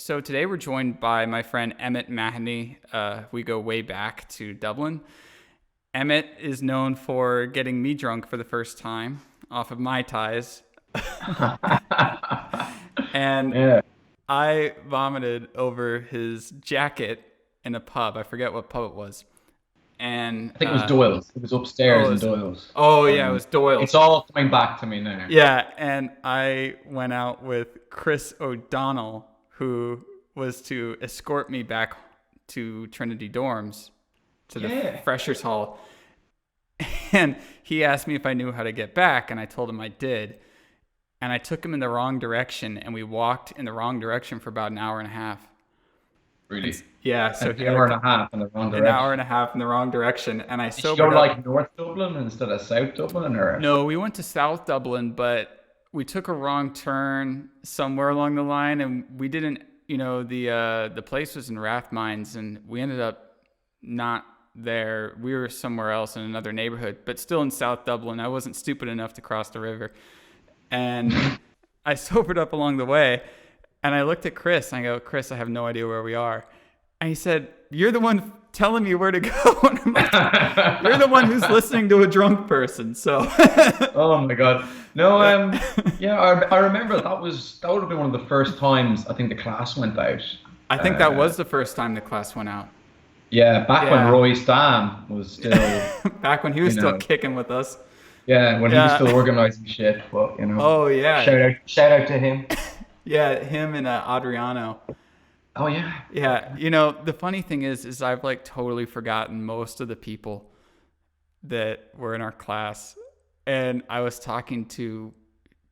So today we're joined by my friend Emmet Mahony. We go way back to Dublin. Emmet is known for getting me drunk for the first time off of my ties, and Yeah, I vomited over his jacket in a pub. I forget what pub it was. And I think it was Doyle's. It was oh, upstairs it in was, Doyle's. oh yeah, it was It's Doyle's. all coming back to me now. Yeah, and I went out with Chris O'Donnell, who was to escort me back to Trinity dorms to the Yeah. freshers hall. And he asked me if I knew how to get back, and I told him I did. And I took him in the wrong direction, and we walked in the wrong direction for about an hour and a half. And Really. yeah, so An he had hour and a half in the wrong an hour and direction. a half in the wrong direction, and I Did you go sobered up. like North Dublin instead of South Dublin or? No, we went to South Dublin, but we took a wrong turn somewhere along the line, and we didn't. The place was in Rathmines, and we ended up not there. We were somewhere else in another neighborhood, but still in South Dublin. I wasn't stupid enough to cross the river, and I sobered up along the way. And I looked at Chris, and I go, "Chris, I have no idea where we are." And he said, "You're the one telling me where to go." And I'm like, "You're the one who's listening to a drunk person." So, Oh my God. No, yeah, yeah, I remember that would have been one of the first times I think the class went out. I think that Uh, was the first time the class went out. yeah, back when Yeah. Roy Stam was still, Back when he was you still know, kicking with us. yeah, when he was Yeah. still organizing shit. But Oh, yeah. shout out to him. Yeah, him and Adriano. Oh yeah. Yeah, the funny thing is I've like totally forgotten most of the people that were in our class. And I was talking to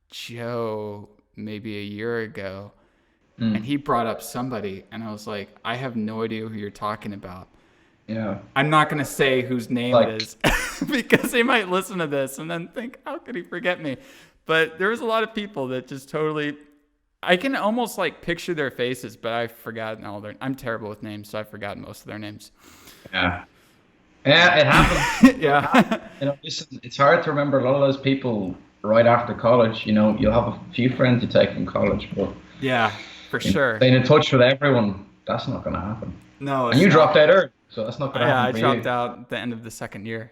Joe maybe a year ago, and Mm, he brought up somebody, and I was like, I have no idea who you're talking about. yeah. I'm not going to say whose name it Like, is because he might listen to this and then think, how could he forget me? But there was a lot of people that just totally, I can almost like picture their faces, but I've forgotten all their, I'm terrible with names, so I've forgotten most of their names. yeah. Yeah, it happens. Yeah. Listen, it's hard to remember a lot of those people right after college. You'll have a few friends you take from college, but Yeah, for sure. staying in touch with everyone, that's not going to happen. No, And it's you not. dropped out early, so that's not going to Yeah, happen I for dropped you. out at the end of the second year.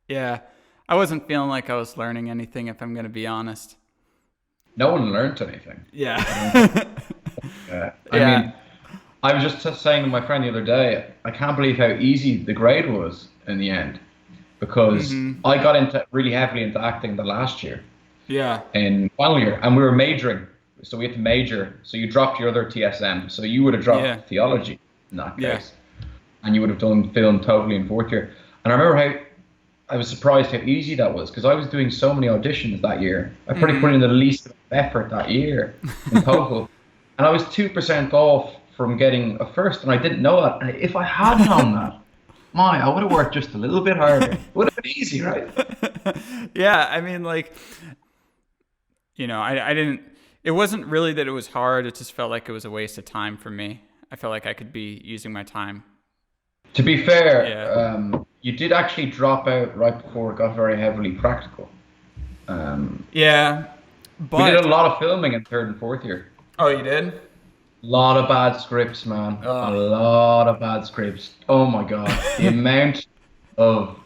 Yeah. I wasn't feeling like I was learning anything, if I'm going to be honest. No one learned anything. I don't think. Yeah. I Yeah. mean, I was just saying to my friend the other day, I can't believe how easy the grade was in the end, because Hmm. I got into really heavily into acting the last year. Yeah. In final year, and we were majoring, so we had to major. So you dropped your other TSM, so you would have Yeah. dropped theology in that Yeah. case, and you would have done film totally in fourth year. And I remember how I was surprised how easy that was because I was doing so many auditions that year. I probably put in the least effort that year in total, and I was 2% off from getting a first, and I didn't know that. And if I had known that, I would have worked just a little bit harder. It would have been easy, right? Yeah. I mean, like, I didn't, it wasn't really that it was hard. It just felt like it was a waste of time for me. I felt like I could be using my time. To be fair, Yeah. you did actually drop out right before it got very heavily practical. Um, Yeah. we did a But, lot of filming in third and fourth year. oh, you did? A lot of bad scripts, man. A Oh, lot of bad scripts. Oh my God, the amount of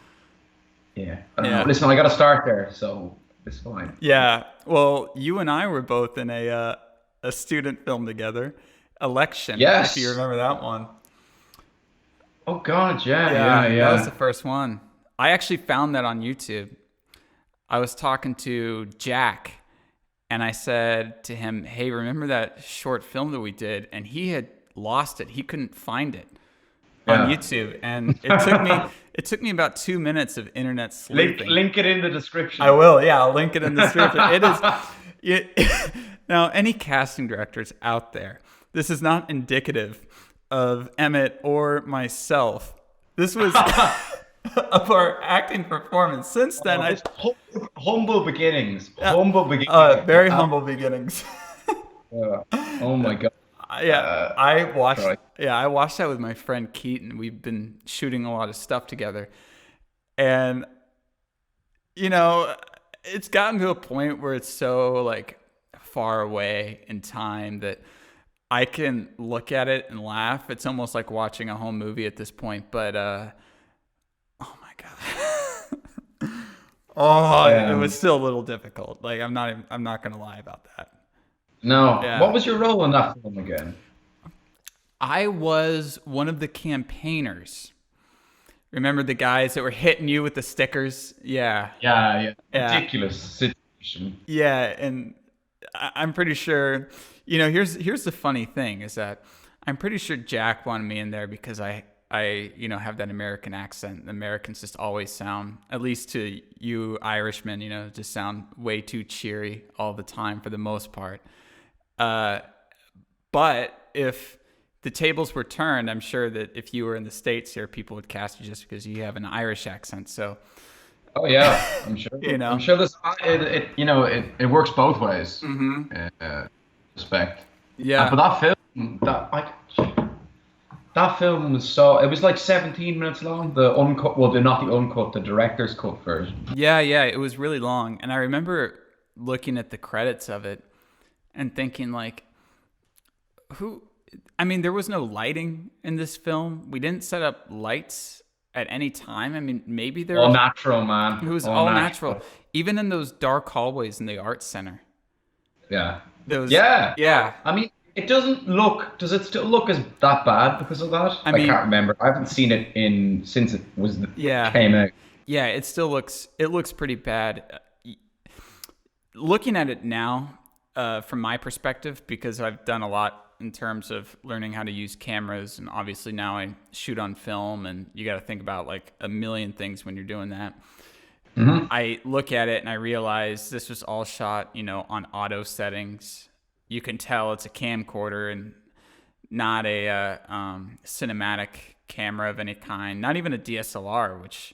yeah. I don't know. yeah. Listen, I got to start there, so it's fine. Yeah. Well, you and I were both in a student film together, Election, if you Yes. remember that one. Oh God, yeah, yeah, Yeah, that was the yeah. first one. I actually found that on YouTube. I was talking to Jack, and I said to him, "Hey, remember that short film that we did?" And he had lost it. He couldn't find it on Yeah. YouTube, and it took me about 2 minutes of internet Link sleuthing. link it in the I description. will. Yeah, I'll link it in the description. It is. Now, any casting directors out there, this is not indicative of Emmett or myself. This was of our acting performance. Since then, Oh, I it's humble beginnings. Humble beginnings. very humble beginnings. Yeah. Oh my God. Yeah, I watched. Sorry. Yeah, I watched that with my friend Keaton. We've been shooting a lot of stuff together, and you know, it's gotten to a point where it's so like far away in time that I can look at it and laugh. It's almost like watching a home movie at this point. But oh my god, oh, it was still a little difficult. Like I'm not gonna lie about that. No. What Yeah, was your role in that film again? I was one of the campaigners. Remember the guys that were hitting you with the stickers? Yeah, Yeah, yeah. yeah, Ridiculous situation. yeah. And I'm pretty sure. Here's the funny thing is that I'm pretty sure Jack wanted me in there because I have that American accent. The Americans just always sound, at least to you Irishmen, just sound way too cheery all the time for the most part. But if the tables were turned, I'm sure that if you were in the States here, people would cast you just because you have an Irish accent. So, Oh yeah, I'm sure. you know, I'm sure this it works both ways. hmm Respect. But yeah, that film, that film was so. It was like 17 minutes long. The uncut, well, not the uncut, the director's cut version. yeah. It was really long. And I remember looking at the credits of it and thinking, like, who, I mean, there was no lighting in this film. We didn't set up lights at any time. I mean, maybe there All was, natural, it man. was All all natural. natural. Even in those dark hallways in the art center. Yeah. Those, Yeah. yeah. I mean, it doesn't look. Does it still look as that bad because of that? I I mean, can't remember. I haven't seen it in since it was yeah. came out. Yeah, it looks pretty bad. Looking at it now, from my perspective, because I've done a lot in terms of learning how to use cameras, and obviously now I shoot on film, and you got to think about like a million things when you're doing that. Hmm. I look at it and I realize this was all shot, on auto settings. You can tell it's a camcorder and not a cinematic camera of any kind, not even a DSLR, which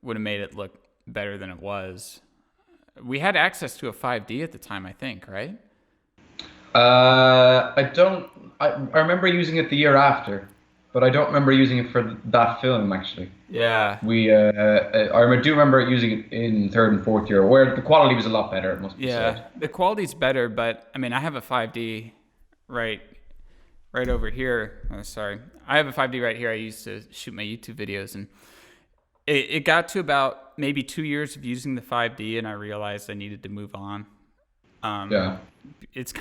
would have made it look better than it was. We had access to a 5D at the time, I think, right? I don't. I remember using it the year after, but I don't remember using it for that film actually. Yeah. Do remember using it in third and fourth year, where the quality was a lot better. It must be Yeah. said. The quality's better, but I mean, I have a 5D right right over here. Oh, sorry. I have a 5D right here. I used to shoot my YouTube videos, and it got to about maybe 2 years of using the 5D, and I realized I needed to move on. Um, Yeah. it's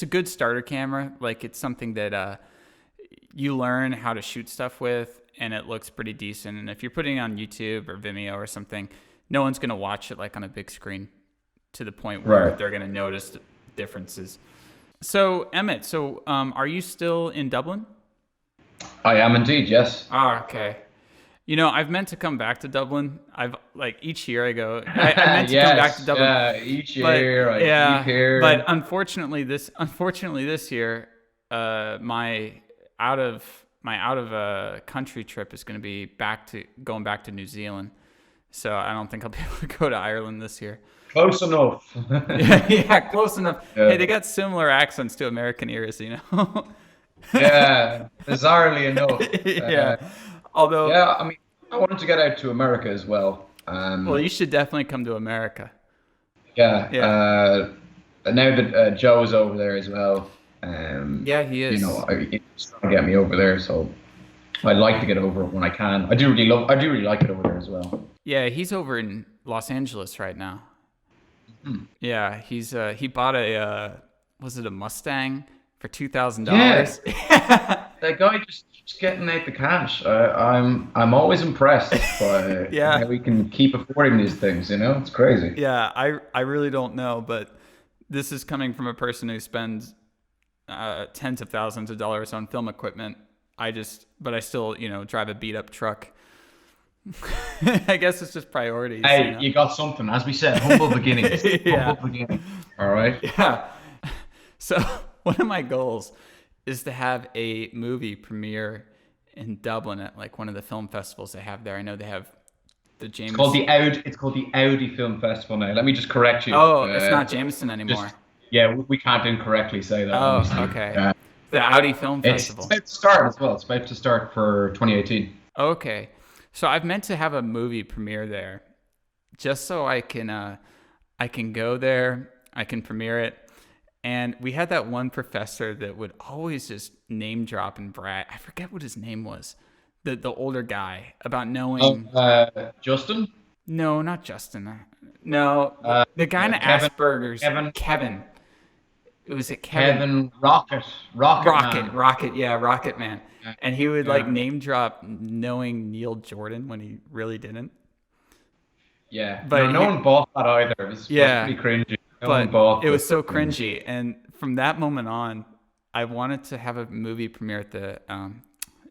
a good starter camera. Like it's something that you learn how to shoot stuff with, and it looks pretty decent. And if you're putting it on YouTube or Vimeo or something, no one's gonna watch it like on a big screen to the point where Right. they're gonna notice the differences. So Emmett, are you still in Dublin? I am indeed. Yes. Ah, okay. I've meant to come back to Dublin. I've like each year I go. I meant to come back to Yes. Dublin, Each but year I yeah, keep here. but unfortunately this year, my out of country trip is going to be going back to New Zealand. So I don't think I'll be able to go to Ireland this year. Close enough. Yeah, close enough. Hey, Yeah. they got similar accents to American ears, Yeah. Bizarrely enough. Yeah. Although, Yeah. I mean, I wanted to get out to America as well. well, you should definitely come to America. Yeah. Yeah. Now that Joe is over there as well, Yeah, he is. it's trying to get me over there. So I'd like to get over when I can. I do really like it over there as well. Yeah, he's over in Los Angeles right now. Hmm. Yeah, he bought was it a Mustang for $2,000? That guy just keeps getting out the cash. I'm always impressed by Yeah. how we can keep affording these things. It's crazy. Yeah, I really don't know, but this is coming from a person who spends tens of thousands of dollars on film equipment. But I still, drive a beat up truck. I guess it's just priorities. Hey, you got something. As we said, humble beginnings. Yeah. Humble beginnings. All right. Yeah. So one of my goals is to have a movie premiere in Dublin at like one of the film festivals they have there. I know they have the James. It's called the Audi Film Festival now. Let me just correct you. Oh, it's not Jameson anymore. Yeah, we can't incorrectly say that. Oh, obviously. okay. The Audi Film It's Festival. about to start as well. It's about to start for 2018. Okay. So I've meant to have a movie premiere there, just so I can go there, I can premiere it, And we had that one professor that would always just name drop and brag. I forget what his name was. The older guy about Oh, knowing. Justin? No, not Justin. No, the guy in Kevin, Asperger's. Kevin, Kevin. Was it Kevin? Kevin Rocket Man. Rocket, yeah, Rocket Man. Yeah. And he would like Yeah. name drop knowing Neil Jordan when he really didn't. Yeah. But No one bought that either. It was yeah, pretty cringy. No one but bought it the. was so cringy. And from that moment on, I wanted to have a movie premiere at the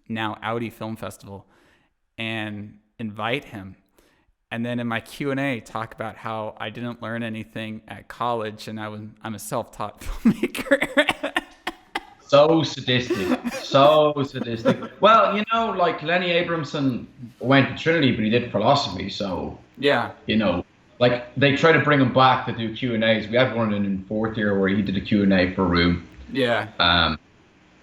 now Audi Film Festival and invite him. And then in my Q&A, talk about how I didn't learn anything at college and I'm a self-taught filmmaker. So sadistic. So sadistic. Well, like Lenny Abramson went to Trinity, but he did philosophy. So, Yeah. like they try to bring him back to do Q&As. We had one in fourth year where he did a Q&A for a room, Yeah.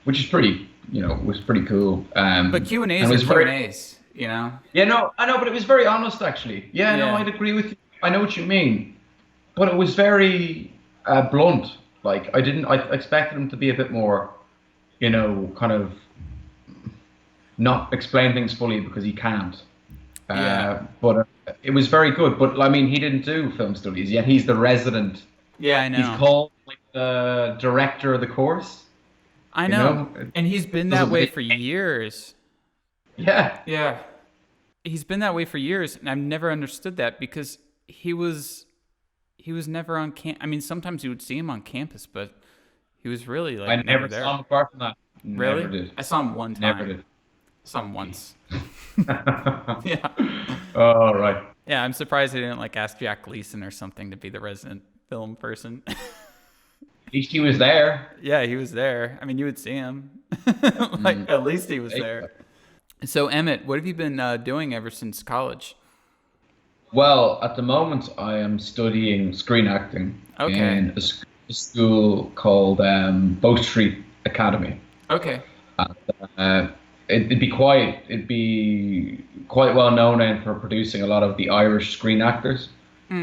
which is pretty, was pretty cool. But Q&As and are it was very, Q&As, you know? yeah, no, I know, but it was very honest actually. Yeah, no, Yeah. I'd agree with you. I know what you mean, but it was very blunt. Like I expected him to be a bit more, kind of not explain things fully because he can't. Yeah. But it was very good. But I mean, he didn't do film studies yet. He's the resident. Yeah, I He's know. called like the director of the course. I You know. know? And he's been that way for years. Yeah. Yeah. He's been that way for years, and I've never understood that because he was never on I mean, sometimes you would see him on campus, but he was really like I never never there. saw him apart from that. Really? Never did. I saw him one time. Never did. Saw him once. Yeah. All right. Yeah, I'm surprised they didn't like ask Jack Gleason or something to be the resident film person. At least he was there. Yeah, he was there. I mean, you would see him. Like, at least he was there. So, Emmett, what have you been doing ever since college? Well, at the moment, I am studying screen acting Okay. in a school called Bow Street Academy. Okay. It'd be quite well known then for producing a lot of the Irish screen actors.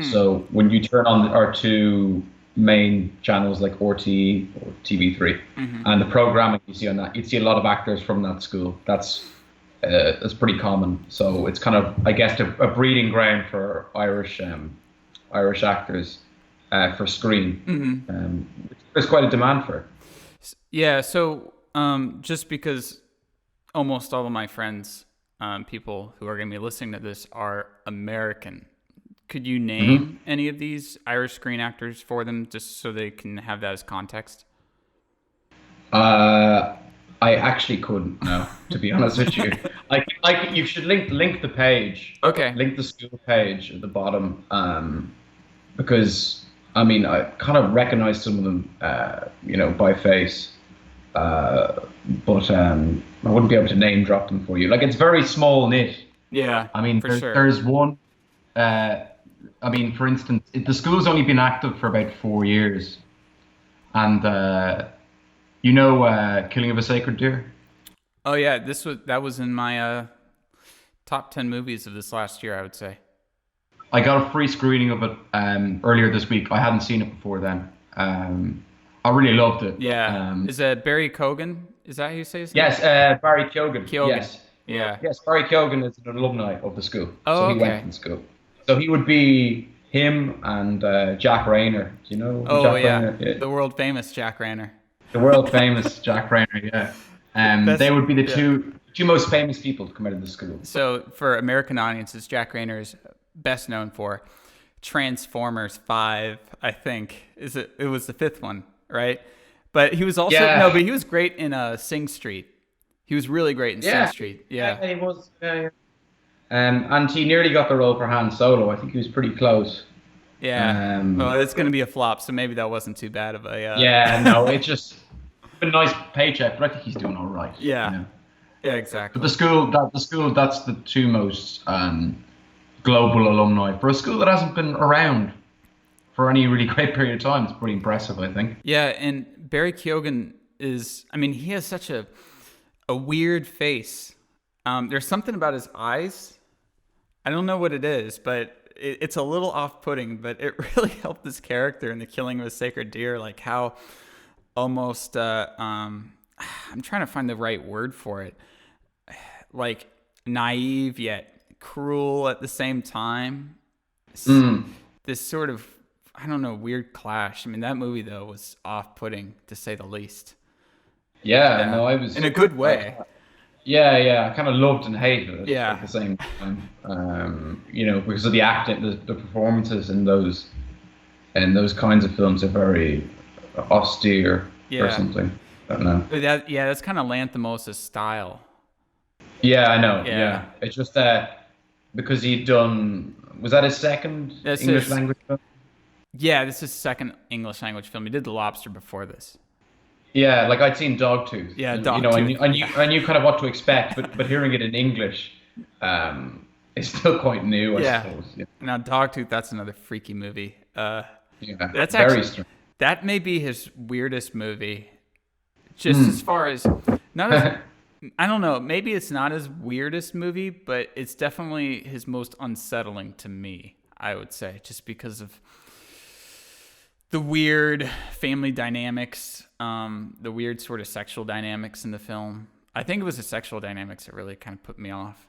So when you turn on our two main channels like RTE or TV3 and the programming you see on that, you'd see a lot of actors from that school. That's pretty common. So it's kind of, I guess, a breeding ground for Irish actors for screen. There's quite a demand for it. Yeah, so just because almost all of my friends, people who are going to be listening to this, are American, could you name any of these Irish screen actors for them just so they can have that as context? I actually couldn't, no, to be honest with you. Like you should link the page. Okay. Link the school page at the bottom, because I mean I kind of recognize some of them, by face, but I wouldn't be able to name drop them for you. Like it's very small knit. Yeah, I mean, sure. there's one. I mean, for instance, the school's only been active for about 4 years, and Killing of a Sacred Deer. Oh yeah, that was in my top 10 movies of this last year, I would say. I got a free screening of it earlier this week. I hadn't seen it before then. I really loved it. Yeah. Is that Barry Keoghan? Is that how you say his name? Yes, Barry Keoghan. Keoghan. Yes. Yeah. Yes, Barry Keoghan is an alumni of the school. Oh, so he went to school. So he would be him and Jack Rayner. Do you know Jack Rayner? Yeah. The world famous Jack Rayner. The world famous Jack Rayner, yeah. They would be the two most famous people to come out of the school. So for American audiences, Jack Rayner is best known for Transformers 5, I think. It was the fifth one, right? But he was also but he was great in Sing Street. He was really great in Sing Street. Yeah, he was. And he nearly got the role for Han Solo. I think he was pretty close. Yeah. Well, it's going to be a flop, so maybe that wasn't too bad of a. Yeah, no, it's just a nice paycheck, but I think he's doing all right. Yeah. Yeah, exactly. But the school, that's the two most global alumni for a school that hasn't been around for any really great period of time. It's pretty impressive, I think. Yeah, and Barry Keoghan he has such a weird face. There's something about his eyes. I don't know what it is, but it's a little off-putting, but it really helped this character in The Killing of a Sacred Deer, like how almost I'm trying to find the right word for it, like naive yet cruel at the same time. This sort of, I don't know, weird clash. I mean, that movie though was off-putting to say the least. Yeah, no, I was in a good way. I kind of loved and hated it Yeah. at the same time. Because of the acting, the performances in those kinds of films are very austere or something. I don't know. That's kind of Lanthimos' style. Yeah, I know. Yeah. Yeah, it's just that because he'd done, was that his second English language film? Yeah, this is his second English language film. He did The Lobster before this. Yeah, like I'd seen Dogtooth. Yeah, and, Dogtooth. I knew kind of what to expect, but hearing it in English, is still quite new, I suppose. Yeah. Now, Dogtooth, that's another freaky movie. That's very actually strange. That may be his weirdest movie. Just as far as not as I don't know, maybe it's not his weirdest movie, but it's definitely his most unsettling to me, I would say, just because of the weird family dynamics, the weird sort of sexual dynamics in the film. I think it was the sexual dynamics that really kind of put me off.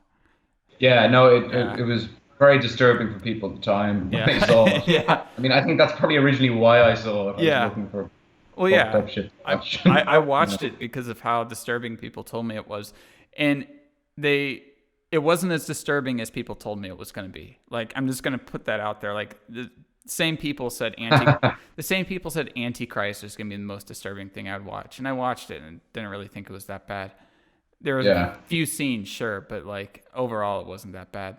Yeah, no, it was very disturbing for people at the time when they saw it. Yeah. I mean, I think that's probably originally why I saw it. I was looking for up shit to watch. I watched it because of how disturbing people told me it was. And it wasn't as disturbing as people told me it was going to be. Like, I'm just going to put that out there. Like, the same people said Antichrist was going to be the most disturbing thing I'd watch. And I watched it and didn't really think it was that bad. There was a few scenes, sure, but like overall it wasn't that bad.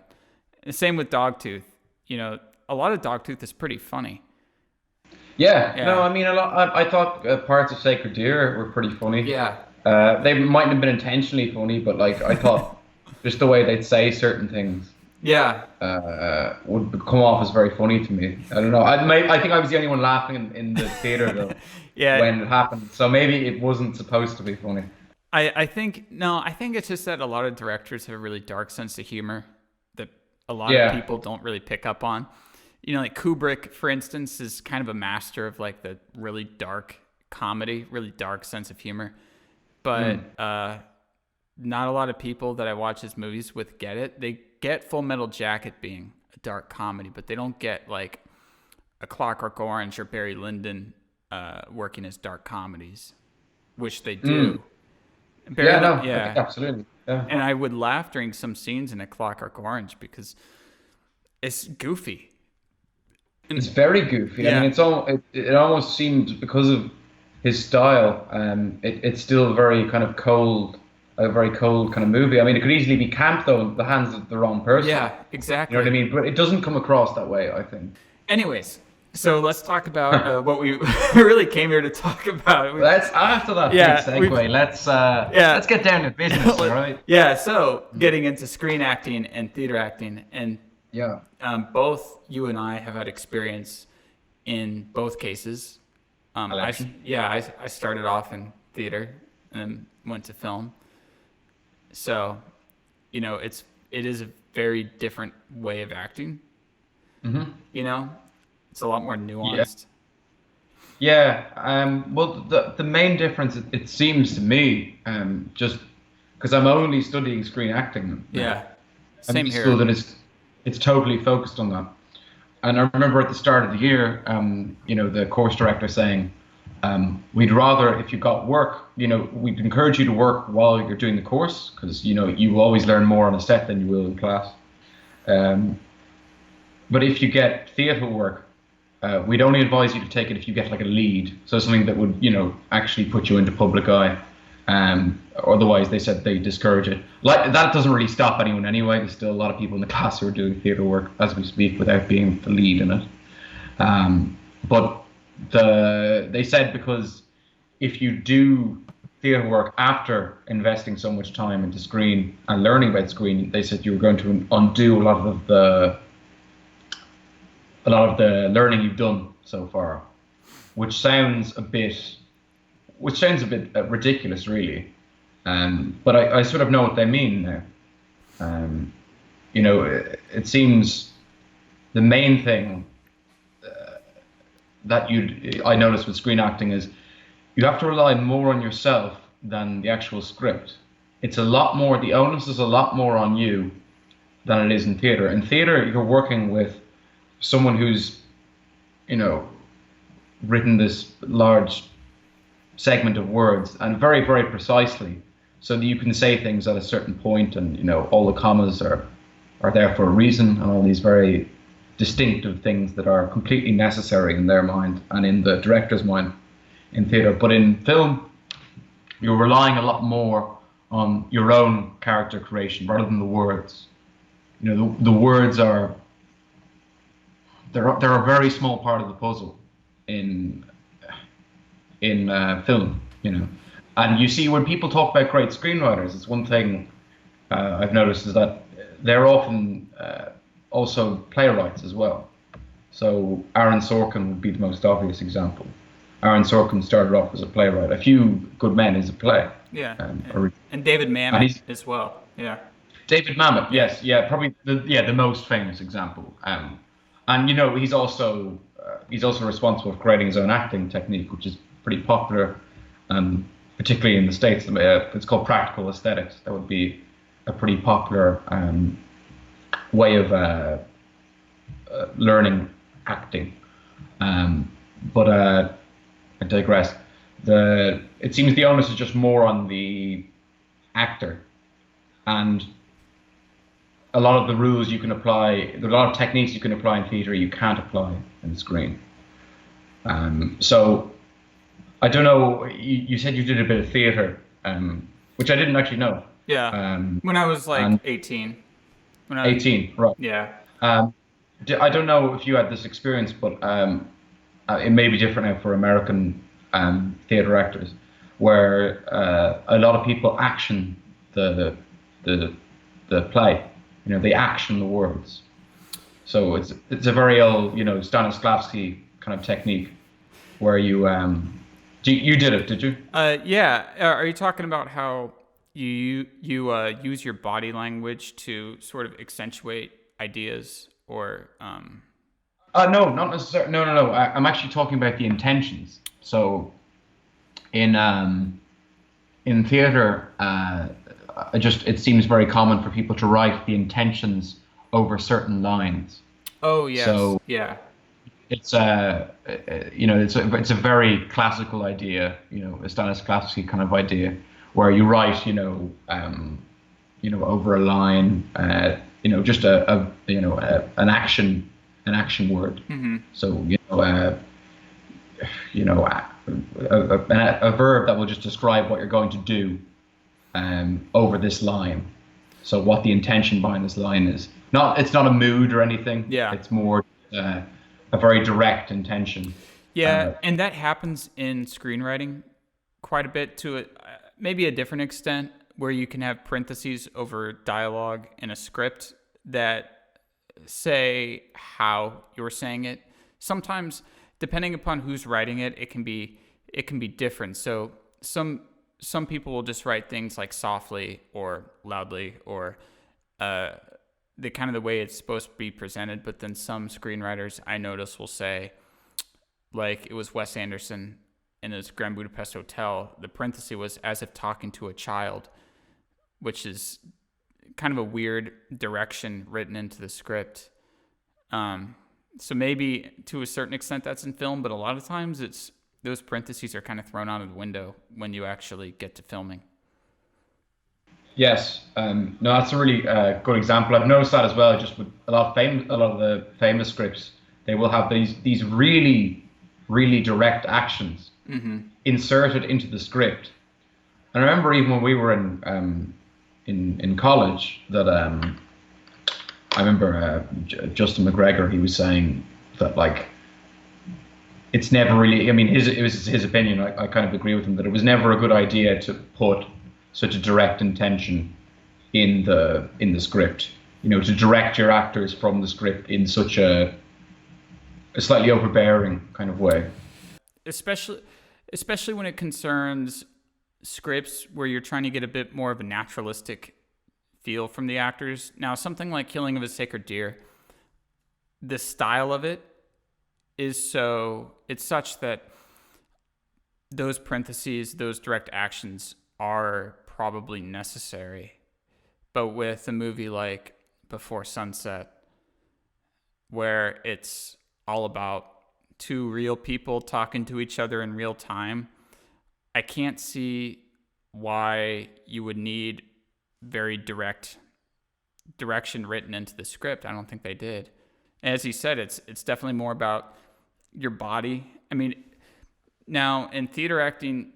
And same with Dogtooth. You know, a lot of Dogtooth is pretty funny. Yeah. No, I mean, I thought parts of Sacred Deer were pretty funny. Yeah. They mightn't have been intentionally funny, but like I thought just the way they'd say certain things would come off as very funny to me. I don't know. I think I was the only one laughing in the theater though when it happened. So maybe it wasn't supposed to be funny. I think it's just that a lot of directors have a really dark sense of humor that a lot of people don't really pick up on. You know, like Kubrick, for instance, is kind of a master of like the really dark comedy, really dark sense of humor. But not a lot of people that I watch his movies with get it. They get Full Metal Jacket being a dark comedy, but they don't get like A Clockwork Orange or Barry Lyndon working as dark comedies, which they do. I think absolutely. Yeah. And I would laugh during some scenes in A Clockwork Orange because it's goofy. It's very goofy. I mean, it almost seemed because of his style. It's still very kind of cold, a very cold kind of movie. I mean, it could easily be camp though in the hands of the wrong person. Yeah, exactly. You know what I mean? But it doesn't come across that way, I think. Anyways, so let's talk about what we really came here to talk about. Let's after that big segue. Let's get down to business, right? Yeah. So getting into screen acting and theater acting, and both you and I have had experience in both cases. I started off in theater and then went to film. So, you know, it is a very different way of acting. Mm-hmm. You know, it's a lot more nuanced. Yeah. Well, the main difference, it seems to me, just because I'm only studying screen acting. Yeah. Same here. School that it's totally focused on that. And I remember at the start of the year, the course director saying, we'd rather, if you got work, we'd encourage you to work while you're doing the course because, you will always learn more on a set than you will in class. But if you get theatre work, we'd only advise you to take it if you get like a lead. So something that would, actually put you into public eye. Otherwise, they said they discourage it. Like that doesn't really stop anyone anyway. There's still a lot of people in the class who are doing theatre work as we speak without being the lead in it. But they said because if you do theatre work after investing so much time into screen and learning about screen, they said you were going to undo a lot of the learning you've done so far, which sounds a bit ridiculous, really. But I sort of know what they mean now. It seems the main thing that I noticed with screen acting is you have to rely more on yourself than the actual script. It's a lot more, the onus is a lot more on you than it is in theater. In theater, you're working with someone who's, you know, written this large segment of words and very, very precisely, so that you can say things at a certain point, and you know all the commas are there for a reason, and all these very distinctive things that are completely necessary in their mind and in the director's mind in theater. But in film, you're relying a lot more on your own character creation rather than the words. You know, the words are they're a very small part of the puzzle in film. You know, and you see when people talk about great screenwriters, it's one thing I've noticed is that they're often also playwrights as well. So Aaron Sorkin would be the most obvious example. Aaron Sorkin started off as a playwright. A Few Good Men is a play. Yeah, and David Mamet as well. Yeah. David Mamet, yes, yeah, probably the most famous example. And you know he's also responsible for creating his own acting technique, which is pretty popular, particularly in the States. It's called practical aesthetics. That would be a pretty popular way of learning acting. But I digress. It seems the onus is just more on the actor, and a lot of the rules you can apply, there are a lot of techniques you can apply in theatre you can't apply in the screen. So I don't know. You said you did a bit of theatre, which I didn't actually know. Yeah. When I was like 18. 18, right? Yeah. I don't know if you had this experience, but it may be different now for American theatre actors, where a lot of people action the play. You know, they action the words. So it's a very old, you know, Stanislavski kind of technique, where you did it, did you? Yeah. Are you talking about how you use your body language to sort of accentuate ideas, or No, not necessarily. No. I'm actually talking about the intentions. So in theater, it seems very common for people to write the intentions over certain lines. Oh yes. So yeah, it's it's a very classical idea, you know, a Stanislavski kind of idea, where you write, over a line, just an action word. Mm-hmm. So a verb that will just describe what you're going to do over this line. So what the intention behind this line is. It's not a mood or anything. Yeah. It's more a very direct intention. Yeah, and that happens in screenwriting quite a bit, to maybe a different extent, where you can have parentheses over dialogue in a script that say how you're saying it. Sometimes, depending upon who's writing it, it can be different. So some people will just write things like softly or loudly, or the kind of the way it's supposed to be presented. But then some screenwriters I notice will say, like it was Wes Anderson in his Grand Budapest Hotel, the parenthesis was as if talking to a child, which is kind of a weird direction written into the script. So maybe to a certain extent that's in film, but a lot of times those parentheses are kind of thrown out of the window when you actually get to filming. Yes, no, that's a really good example. I've noticed that as well. Just with a lot of the famous scripts, they will have these really, really direct actions inserted into the script. And I remember even when we were in college that I remember Justin McGregor, he was saying that, like, it's never really, I mean, it was his opinion, I kind of agree with him, that it was never a good idea to put such a direct intention in the script, to direct your actors from the script in such a slightly overbearing kind of way. Especially when it concerns scripts where you're trying to get a bit more of a naturalistic feel from the actors. Now, something like Killing of a Sacred Deer, the style of it it's such that those parentheses, those direct actions are probably necessary. But with a movie like Before Sunset, where it's all about two real people talking to each other in real time, I can't see why you would need very direct direction written into the script. I don't think they did. And as you said, it's definitely more about your body. I mean, now in theater acting,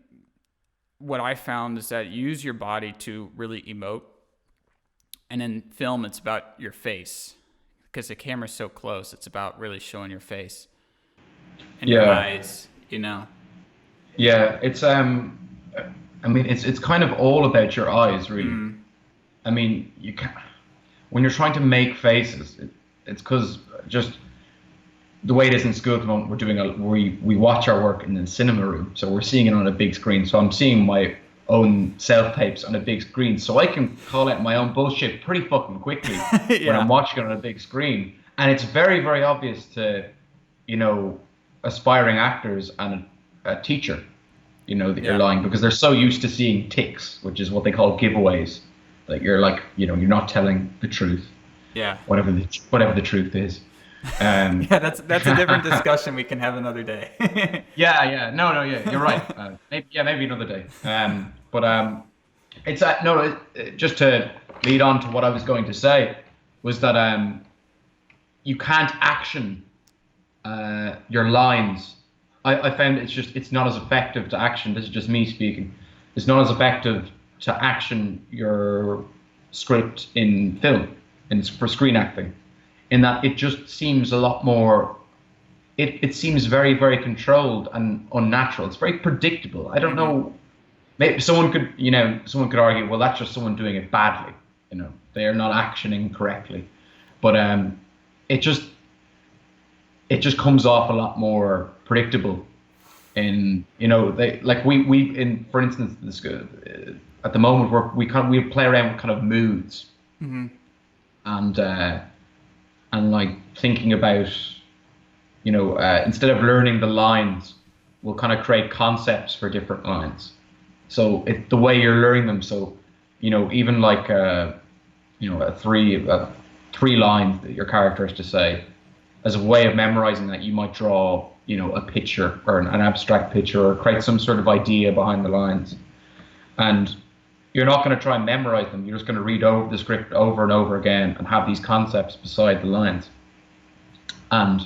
what I found is that you use your body to really emote. And in film, it's about your face. Because the camera's so close, it's about really showing your face and your eyes, you know. Yeah, it's I mean, it's kind of all about your eyes, really. Mm. I mean, you can when you're trying to make faces, it's because just the way it is in school at the moment. We're doing we watch our work in the cinema room, so we're seeing it on a big screen. So I'm seeing my own self tapes on a big screen, so I can call out my own bullshit pretty fucking quickly when I'm watching it on a big screen. And it's very, very obvious to, aspiring actors and a teacher, that you're lying, because they're so used to seeing ticks, which is what they call giveaways. Like you're you're not telling the truth. Yeah. Whatever the truth is. Yeah, that's a different discussion we can have another day. Yeah. No, yeah, you're right. Maybe another day. But it's just to lead on to what I was going to say was that you can't action your lines. I found it's not as effective to action. This is just me speaking. It's not as effective to action your script in film for screen acting, in that it just seems a lot more. It seems very, very controlled and unnatural. It's very predictable. I don't know. Maybe someone could argue, well, that's just someone doing it badly. They are not actioning correctly. But it just comes off a lot more predictable. In for instance, this at the moment we play around with kind of moods, and like thinking about, instead of learning the lines, we'll kind of create concepts for different lines. So the way you're learning them. So, even like three lines that your character has to say, as a way of memorizing that, you might draw, a picture or an abstract picture, or create some sort of idea behind the lines. And you're not going to try and memorize them. You're just going to read over the script over and over again and have these concepts beside the lines. And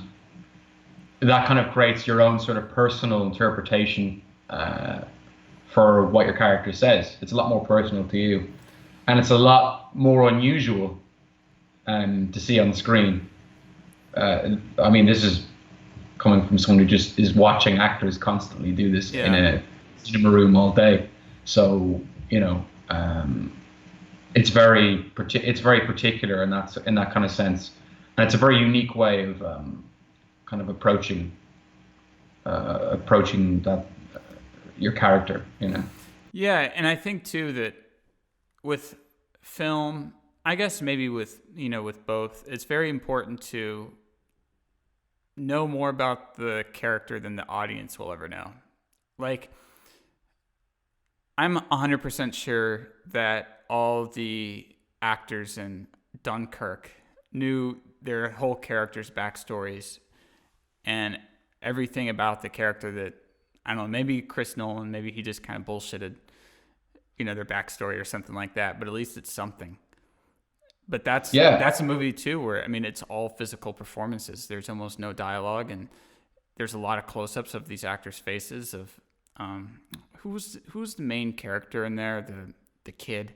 that kind of creates your own sort of personal interpretation for what your character says. It's a lot more personal to you. And it's a lot more unusual to see on the screen. I mean, this is coming from someone who just is watching actors constantly do this in a cinema room all day. So, it's very particular in that kind of sense, and it's a very unique way of kind of approaching that your character. Yeah, and I think too that with film, I guess maybe with both, it's very important to know more about the character than the audience will ever know. Like, I'm 100% sure that all the actors in Dunkirk knew their whole characters' backstories and everything about the character that, I don't know, maybe Chris Nolan, maybe he just kind of bullshitted, their backstory or something like that, but at least it's something. But that's a movie too where, I mean, it's all physical performances. There's almost no dialogue, and there's a lot of close-ups of these actors' faces of who's the main character in there, the kid.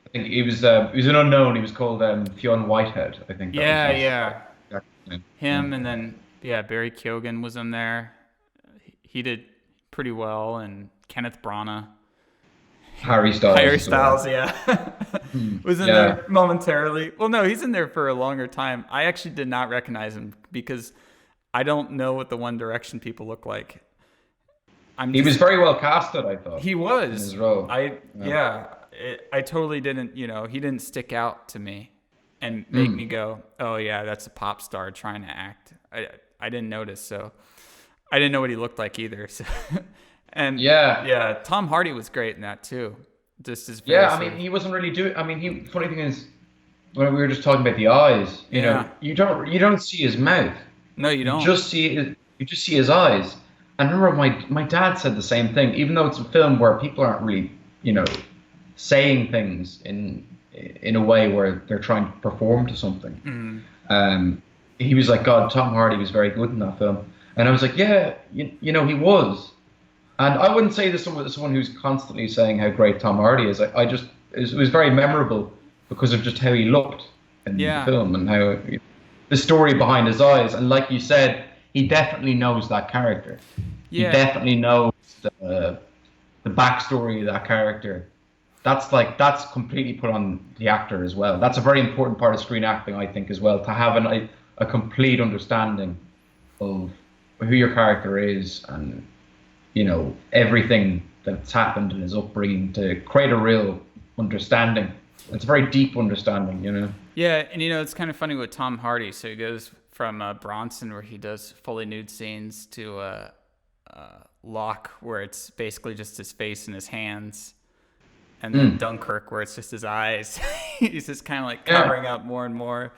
I think he was an unknown. He was called Fionn Whitehead, I think. Him, and then Barry Keoghan was in there. He did pretty well, and Kenneth Branagh. Harry Styles, was in there momentarily. Well, no, he's in there for a longer time. I actually did not recognize him because I don't know what the One Direction people look like. He was very well casted, I thought. He was. In his role. I totally didn't, he didn't stick out to me. and make me go, oh yeah, that's a pop star trying to act. I didn't notice, so I didn't know what he looked like either. So, and Yeah. yeah, Tom Hardy was great in that too. Just as very Yeah, I sort mean, of, he wasn't really doing. I mean, funny thing is, when we were just talking about the eyes, yeah. you don't see his mouth. No, you You don't. just see you just see his eyes. And I remember my dad said the same thing. Even though it's a film where people aren't really, saying things in a way where they're trying to perform to something. He was like, God, Tom Hardy was very good in that film. And I was like, yeah, he was. And I wouldn't say this to someone who's constantly saying how great Tom Hardy is. I just it was very memorable because of just how he looked in the Yeah. film and how the story behind his eyes. And like you said, he definitely knows that character. He Yeah. definitely knows the backstory of that character. That's completely put on the actor as well. That's a very important part of screen acting, I think, as well, to have a complete understanding of who your character is and everything that's happened in his upbringing to create a real understanding. It's a very deep understanding. Yeah, and it's kind of funny with Tom Hardy. So he goes from Bronson, where he does fully nude scenes, to Locke, where it's basically just his face and his hands, and then Dunkirk, where it's just his eyes. He's just kind of like covering up more and more.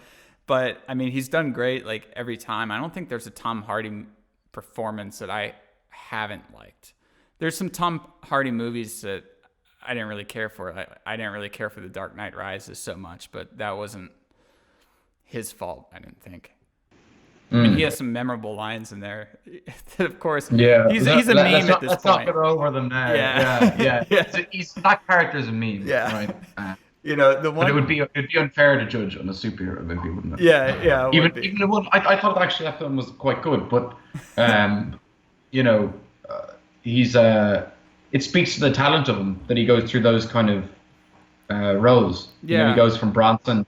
But I mean, he's done great like every time. I don't think there's a Tom Hardy performance that I haven't liked. There's some Tom Hardy movies that I didn't really care for. I didn't really care for The Dark Knight Rises so much, but that wasn't his fault, I didn't think. I mean, he has some memorable lines in there. Of course, Yeah, he's a meme at this let's point. not go over them now. Yeah. Yeah. That character's a meme. Yeah. Right. The one. But it'd be unfair to judge on a superhero movie, wouldn't it? Yeah. Even the one I thought actually that film was quite good, but he's it speaks to the talent of him that he goes through those kind of roles. Yeah. He goes from Bronson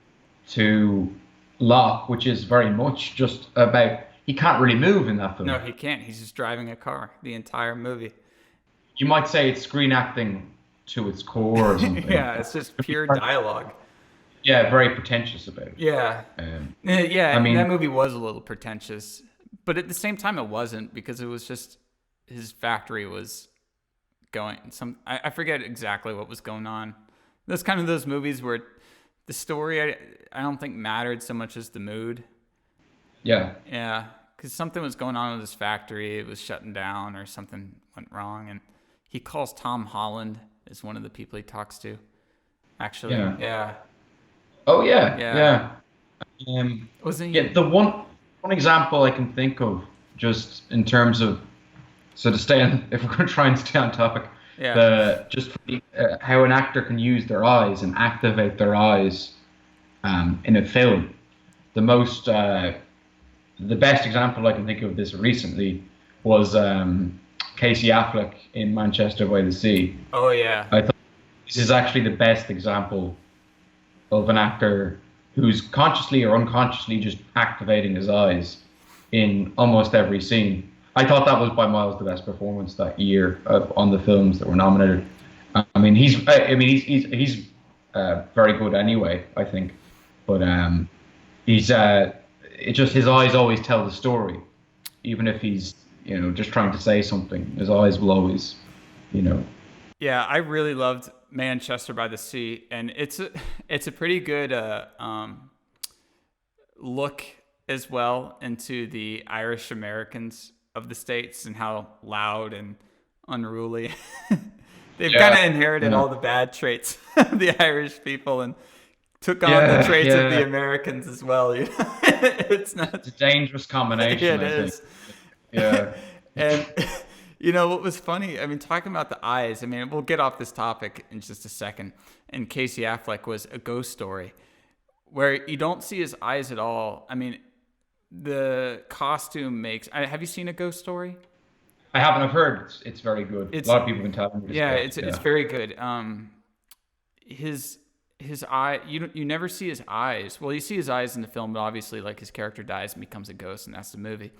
to Locke, which is very much just about he can't really move in that film. No, he can't. He's just driving a car the entire movie. You might say it's screen acting to its core or something. Yeah, it's just pure dialogue. Yeah, very pretentious about it. Yeah. Yeah, I mean, that movie was a little pretentious, but at the same time it wasn't, because it was just his factory was going I forget exactly what was going on. That's kind of those movies where the story I don't think mattered so much as the mood. Yeah. Yeah, because something was going on with his factory. It was shutting down or something went wrong, and he calls Tom Holland as one of the people he talks to. Actually, yeah. Oh yeah. Wasn't he? Yeah, the one example I can think of, just in terms of, so to stay on, if we're going to try and stay on topic, how an actor can use their eyes and activate their eyes in a film. The best example I can think of this recently was Casey Affleck in Manchester by the Sea. Oh yeah. I thought this is actually the best example of an actor who's consciously or unconsciously just activating his eyes in almost every scene. I thought that was by miles the best performance that year on the films that were nominated. I mean, he's very good anyway, I think, but he's it's just his eyes always tell the story, even if he's just trying to say something. His eyes will always, Yeah, I really loved Manchester by the Sea, and it's a pretty good look as well into the Irish Americans of the States and how loud and unruly they've kind of inherited all the bad traits of the Irish people and took on the traits of the Americans as well. It's a dangerous combination. It is. Yeah. And what was funny? I mean, talking about the eyes. I mean, we'll get off this topic in just a second. And Casey Affleck was A Ghost Story, where you don't see his eyes at all. I mean, the costume makes. Have you seen A Ghost Story? I haven't. I've heard it's very good. A lot of people have been telling me. It's very good. His eye, you never see his eyes. Well, you see his eyes in the film, but obviously, like, his character dies and becomes a ghost, and that's the movie.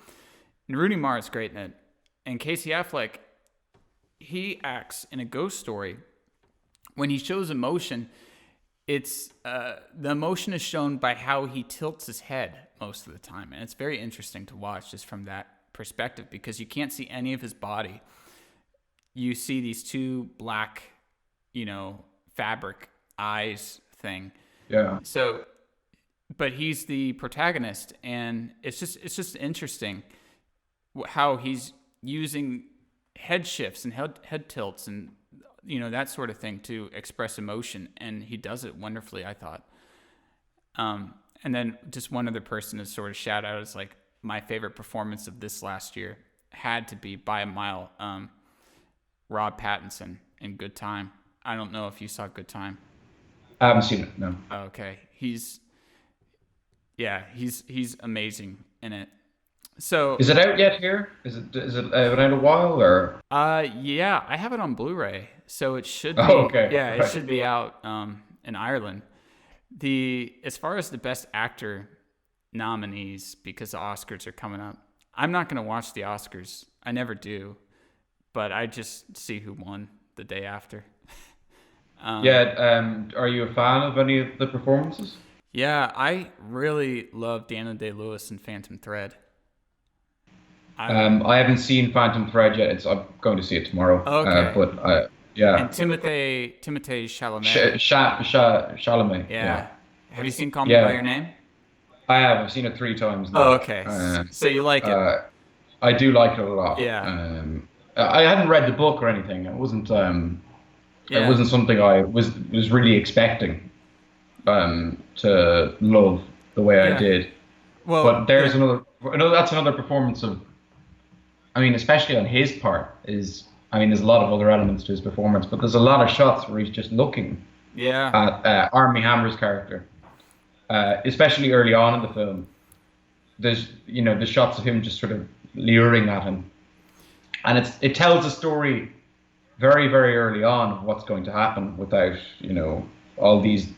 And Rooney Mara is great in it. And Casey Affleck, he acts in A Ghost Story. When he shows emotion, it's the emotion is shown by how he tilts his head most of the time, and it's very interesting to watch just from that perspective because you can't see any of his body. You see these two black, fabric eyes thing. Yeah. So, but he's the protagonist, and it's just interesting how he's using head shifts and head tilts and that sort of thing to express emotion, and he does it wonderfully, I thought. And then just one other person to sort of shout out as like my favorite performance of this last year had to be by a mile, Rob Pattinson in Good Time. I don't know if you saw Good Time. I haven't seen it, no. Okay. He's amazing in it. So is it out yet here? Is it been out a while or? Yeah, I have it on Blu-ray, so it should be. Oh, okay. Yeah, right. It should be out in Ireland. As far as the Best Actor nominees, because the Oscars are coming up, I'm not going to watch the Oscars. I never do, but I just see who won the day after. Are you a fan of any of the performances? Yeah, I really love Daniel Day-Lewis in Phantom Thread. I haven't seen Phantom Thread yet. I'm going to see it tomorrow. Okay. Yeah. And Timothée Chalamet. Chalamet. Yeah. Have you seen Call Me by Your Name? I have. I've seen it 3 times now. Oh, okay. So you like it? I do like it a lot. Yeah. I hadn't read the book or anything. It wasn't. It wasn't something I was really expecting to love the way I did. Well, but there's that's another performance of. I mean, especially on his part, there's a lot of other elements to his performance, but there's a lot of shots where he's just looking at Armie Hammer's character, especially early on in the film. There's, the shots of him just sort of leering at him, and it tells a story very, very early on of what's going to happen without, all these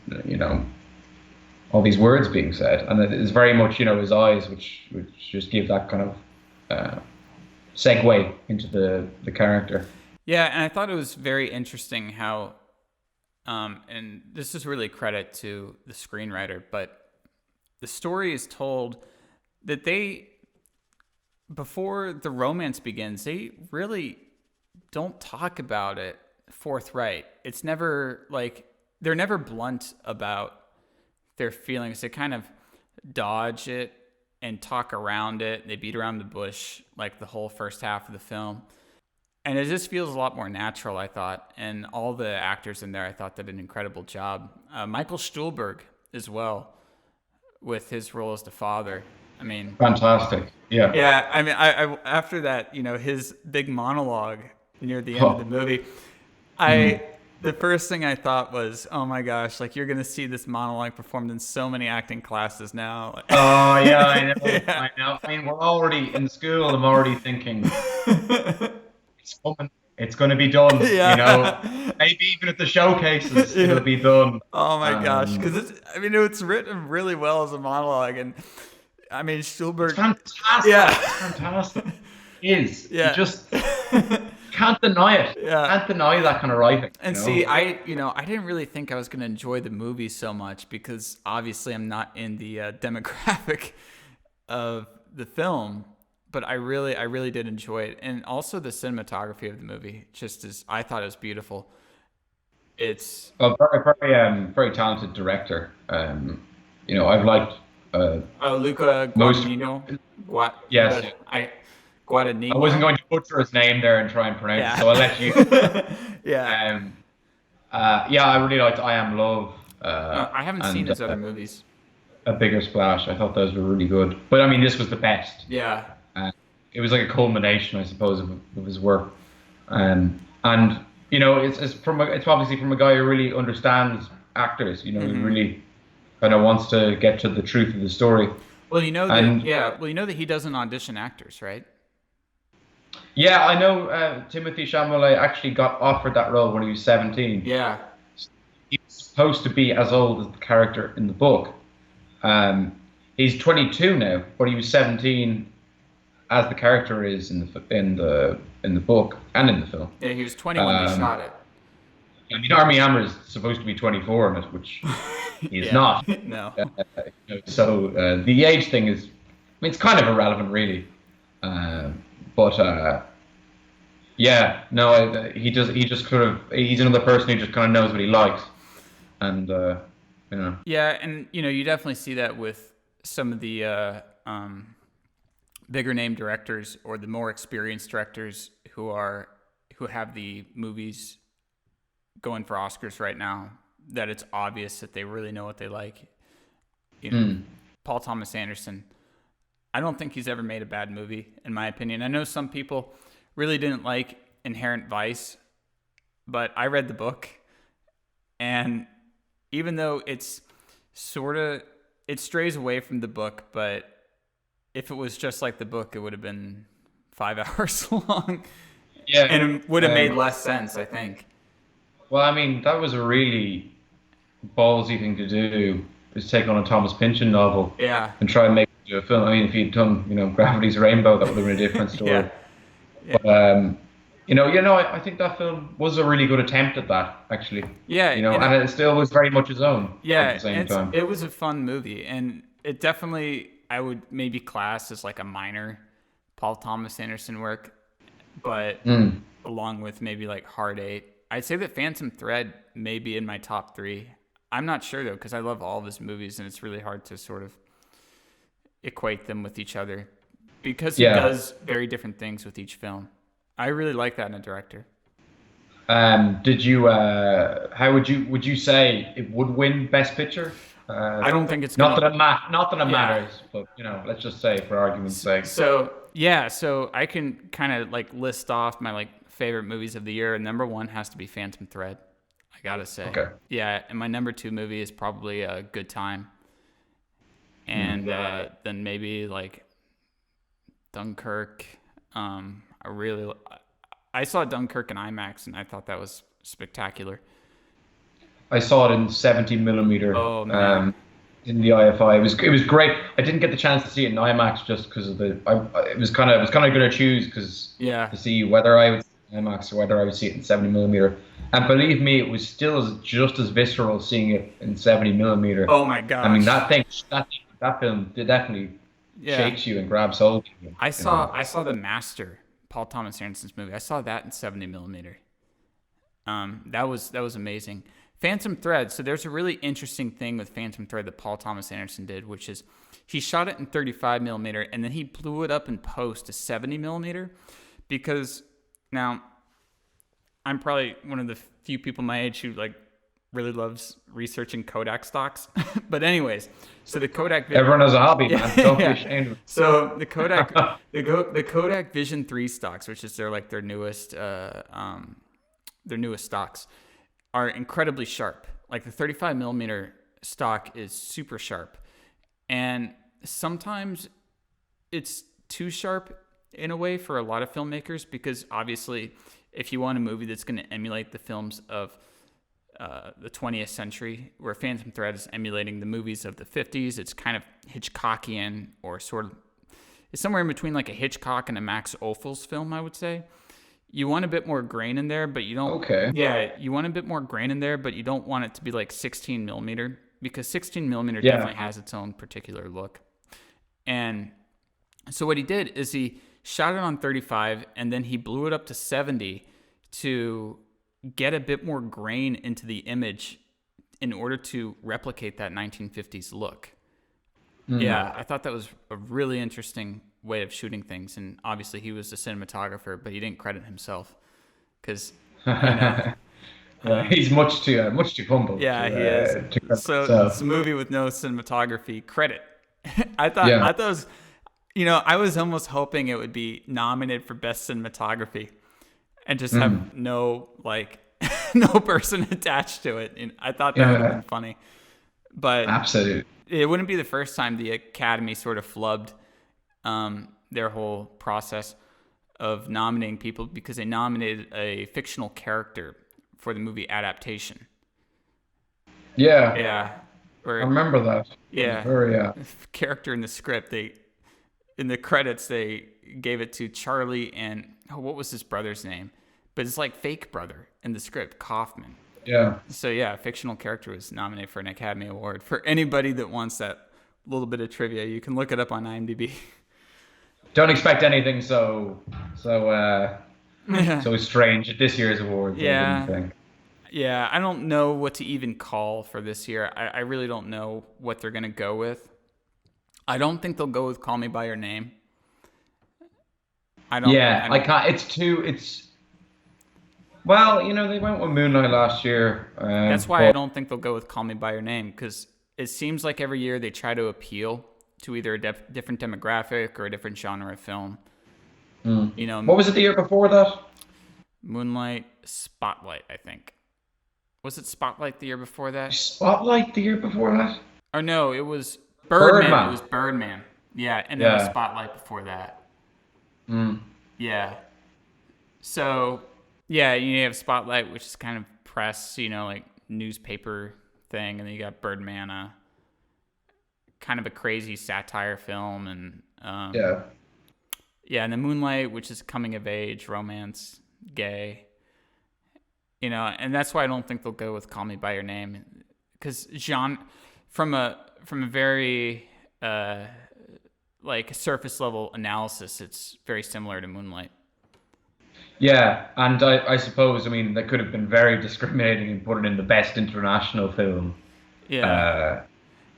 words being said, and it is very much, his eyes, which just give that kind of segue into the character. Yeah, and I thought it was very interesting how, and this is really credit to the screenwriter, but the story is told that before the romance begins, they really don't talk about it forthright. It's never they're never blunt about their feelings. They kind of dodge it and talk around it. They beat around the bush like the whole first half of the film. And it just feels a lot more natural, I thought. And all the actors in there, I thought, did an incredible job. Michael Stuhlbarg as well, with his role as the father. I mean, fantastic. Yeah. Yeah. I mean, I after that, his big monologue near the end of the movie, the first thing I thought was, oh my gosh, you're going to see this monologue performed in so many acting classes now. Oh, yeah, I know. Yeah. I know. I mean, we're already in school. I'm already thinking it's going to be done. Yeah. Maybe even at the showcases, it'll be done. Oh my gosh. Because it's written really well as a monologue. And I mean, Stuhlbarg. It's fantastic. Yeah. Fantastic. It is. Yeah. You just can't deny it. Yeah. Can't deny that kind of writing. And see, I didn't really think I was going to enjoy the movie so much because obviously I'm not in the demographic of the film, but I really did enjoy it. And also the cinematography of the movie I thought it was beautiful. It's a very talented director. I've liked Luca Guadagnino. Yes. Guadagnino. I wasn't going to butcher his name there and try and pronounce it, so I'll let you. Yeah. I really liked I Am Love. I haven't seen his other movies. A Bigger Splash. I thought those were really good. But I mean, this was the best. Yeah. It was like a culmination, I suppose, of his work. And it's obviously from a guy who really understands actors. He really kind of wants to get to the truth of the story. Well, that he doesn't audition actors, right? Yeah, I know Timothée Chalamet actually got offered that role when he was 17. Yeah. He was supposed to be as old as the character in the book. He's 22 now, but he was 17 as the character is in the book and in the film. Yeah, he was 20 when they shot it. I mean, Army Hammer is supposed to be 24 in it, which he is Yeah. not. No. So the age thing is, I mean, it's kind of irrelevant, really. Uh, but yeah, no, he just sort of he's another person who just kind of knows what he likes, and you know. Yeah, and you definitely see that with some of the bigger name directors or the more experienced directors who have the movies going for Oscars right now. That it's obvious that they really know what they like. Paul Thomas Anderson. I don't think he's ever made a bad movie, in my opinion. I know some people really didn't like Inherent Vice, but I read the book, and even though it's it strays away from the book, but if it was just like the book, it would have been 5 hours long, Yeah, and it would have made less sense, I think. well, I mean, that was a really ballsy thing to do, is take on a Thomas Pynchon novel Yeah, and try and make it into a film. I mean, if he'd done, Gravity's Rainbow, that would have been a different story. yeah, But I think that film was a really good attempt at that, actually. yeah. And it still was very much his own at the same time. It was a fun movie, and it definitely I would maybe class as like a minor Paul Thomas Anderson work, but along with maybe like Hard Eight, I'd say that Phantom Thread may be in my top 3. I'm not sure though, because I love all of his movies, and it's really hard to sort of equate them with each other because he does very different things with each film. I really like that in a director. Did you? How would you say it would win Best Picture? I don't think it's Not gonna, that it matters, but let's just say for argument's sake. So yeah, so I can kind of like list off my like favorite movies of the year. And number 1 has to be Phantom Thread. I gotta say. Okay. Yeah, and my number 2 movie is probably A Good Time. And then maybe like Dunkirk. I saw Dunkirk in IMAX, and I thought that was spectacular. I saw it in 70 millimeter. Oh man. In the IFI, it was great. I didn't get the chance to see it in IMAX just because of it was kind of going to choose to see whether I would see it in IMAX or whether I would see it in 70 millimeter. And believe me, it was still just as visceral seeing it in 70 millimeter. Oh my gosh. I mean, that film definitely shakes you and grabs hold of you. I saw The Master, Paul Thomas Anderson's movie. I saw that in 70 millimeter. That was amazing. Phantom Thread. So there's a really interesting thing with Phantom Thread that Paul Thomas Anderson did, which is he shot it in 35 millimeter and then he blew it up in post to 70 millimeter, because now I'm probably one of the few people my age who like really loves researching Kodak stocks. But anyways, so the Kodak. Everyone has a hobby, man. Don't be ashamed of it. So the Kodak, the Kodak Vision 3 stocks, which is their newest stocks, are incredibly sharp. Like the 35 millimeter stock is super sharp, and sometimes it's too sharp in a way for a lot of filmmakers, because obviously if you want a movie that's going to emulate the films of the 20th century, where Phantom Thread is emulating the movies of the 50s, it's kind of Hitchcockian, or sort of, it's somewhere in between like a Hitchcock and a Max Ophuls film, I would say. You want a bit more grain in there, but you don't. Okay. Yeah, you want a bit more grain in there, but you don't want it to be like 16 millimeter, because 16 millimeter definitely has its own particular look. And so what he did is he shot it on 35, and then he blew it up to 70 to get a bit more grain into the image in order to replicate that 1950s look. Yeah, I thought that was a really interesting way of shooting things. And obviously he was a cinematographer, but he didn't credit himself because he's much too humble. Yeah, he is. So it's a movie with no cinematography credit. I thought it was, I was almost hoping it would be nominated for best cinematography and just have no person attached to it. And I thought that would have been funny. But absolutely, it wouldn't be the first time the Academy sort of flubbed their whole process of nominating people, because they nominated a fictional character for the movie adaptation. Yeah. I remember that. Yeah. Very, character in the script, in the credits, they gave it to Charlie and what was his brother's name? But it's like fake brother in the script, Kaufman. Yeah. So yeah, a fictional character was nominated for an Academy Award. For anybody that wants that little bit of trivia, you can look it up on IMDb. Don't expect anything so Yeah. so strange at this year's awards. I wouldn't Yeah. think. Yeah, I don't know what to even call for this year. I really don't know what they're going to go with. I don't think they'll go with Call Me By Your Name. Yeah, I I don't, can't. It's well, they went with Moonlight last year, that's why I but don't think they'll go with Call Me By Your Name, because it seems like every year they try to appeal to either a different demographic or a different genre of film. You what know, was it the year before that? Moonlight, Spotlight, I think. Was it Spotlight the year before that? Spotlight the year before that? Oh no, it was Birdman. It Birdman. was Birdman. Yeah, and then it was Yeah. Spotlight before that. Mm. Yeah. So, yeah, you have Spotlight, which is kind of press, like newspaper thing, and then you got Birdman, kind of a crazy satire film, and Yeah. yeah, and then Moonlight, which is coming of age, romance, gay, and that's why I don't think they'll go with Call Me by Your Name, because from a very like surface level analysis, it's very similar to Moonlight. Yeah, and I suppose they could have been very discriminating and put it in the best international film, Yeah, uh,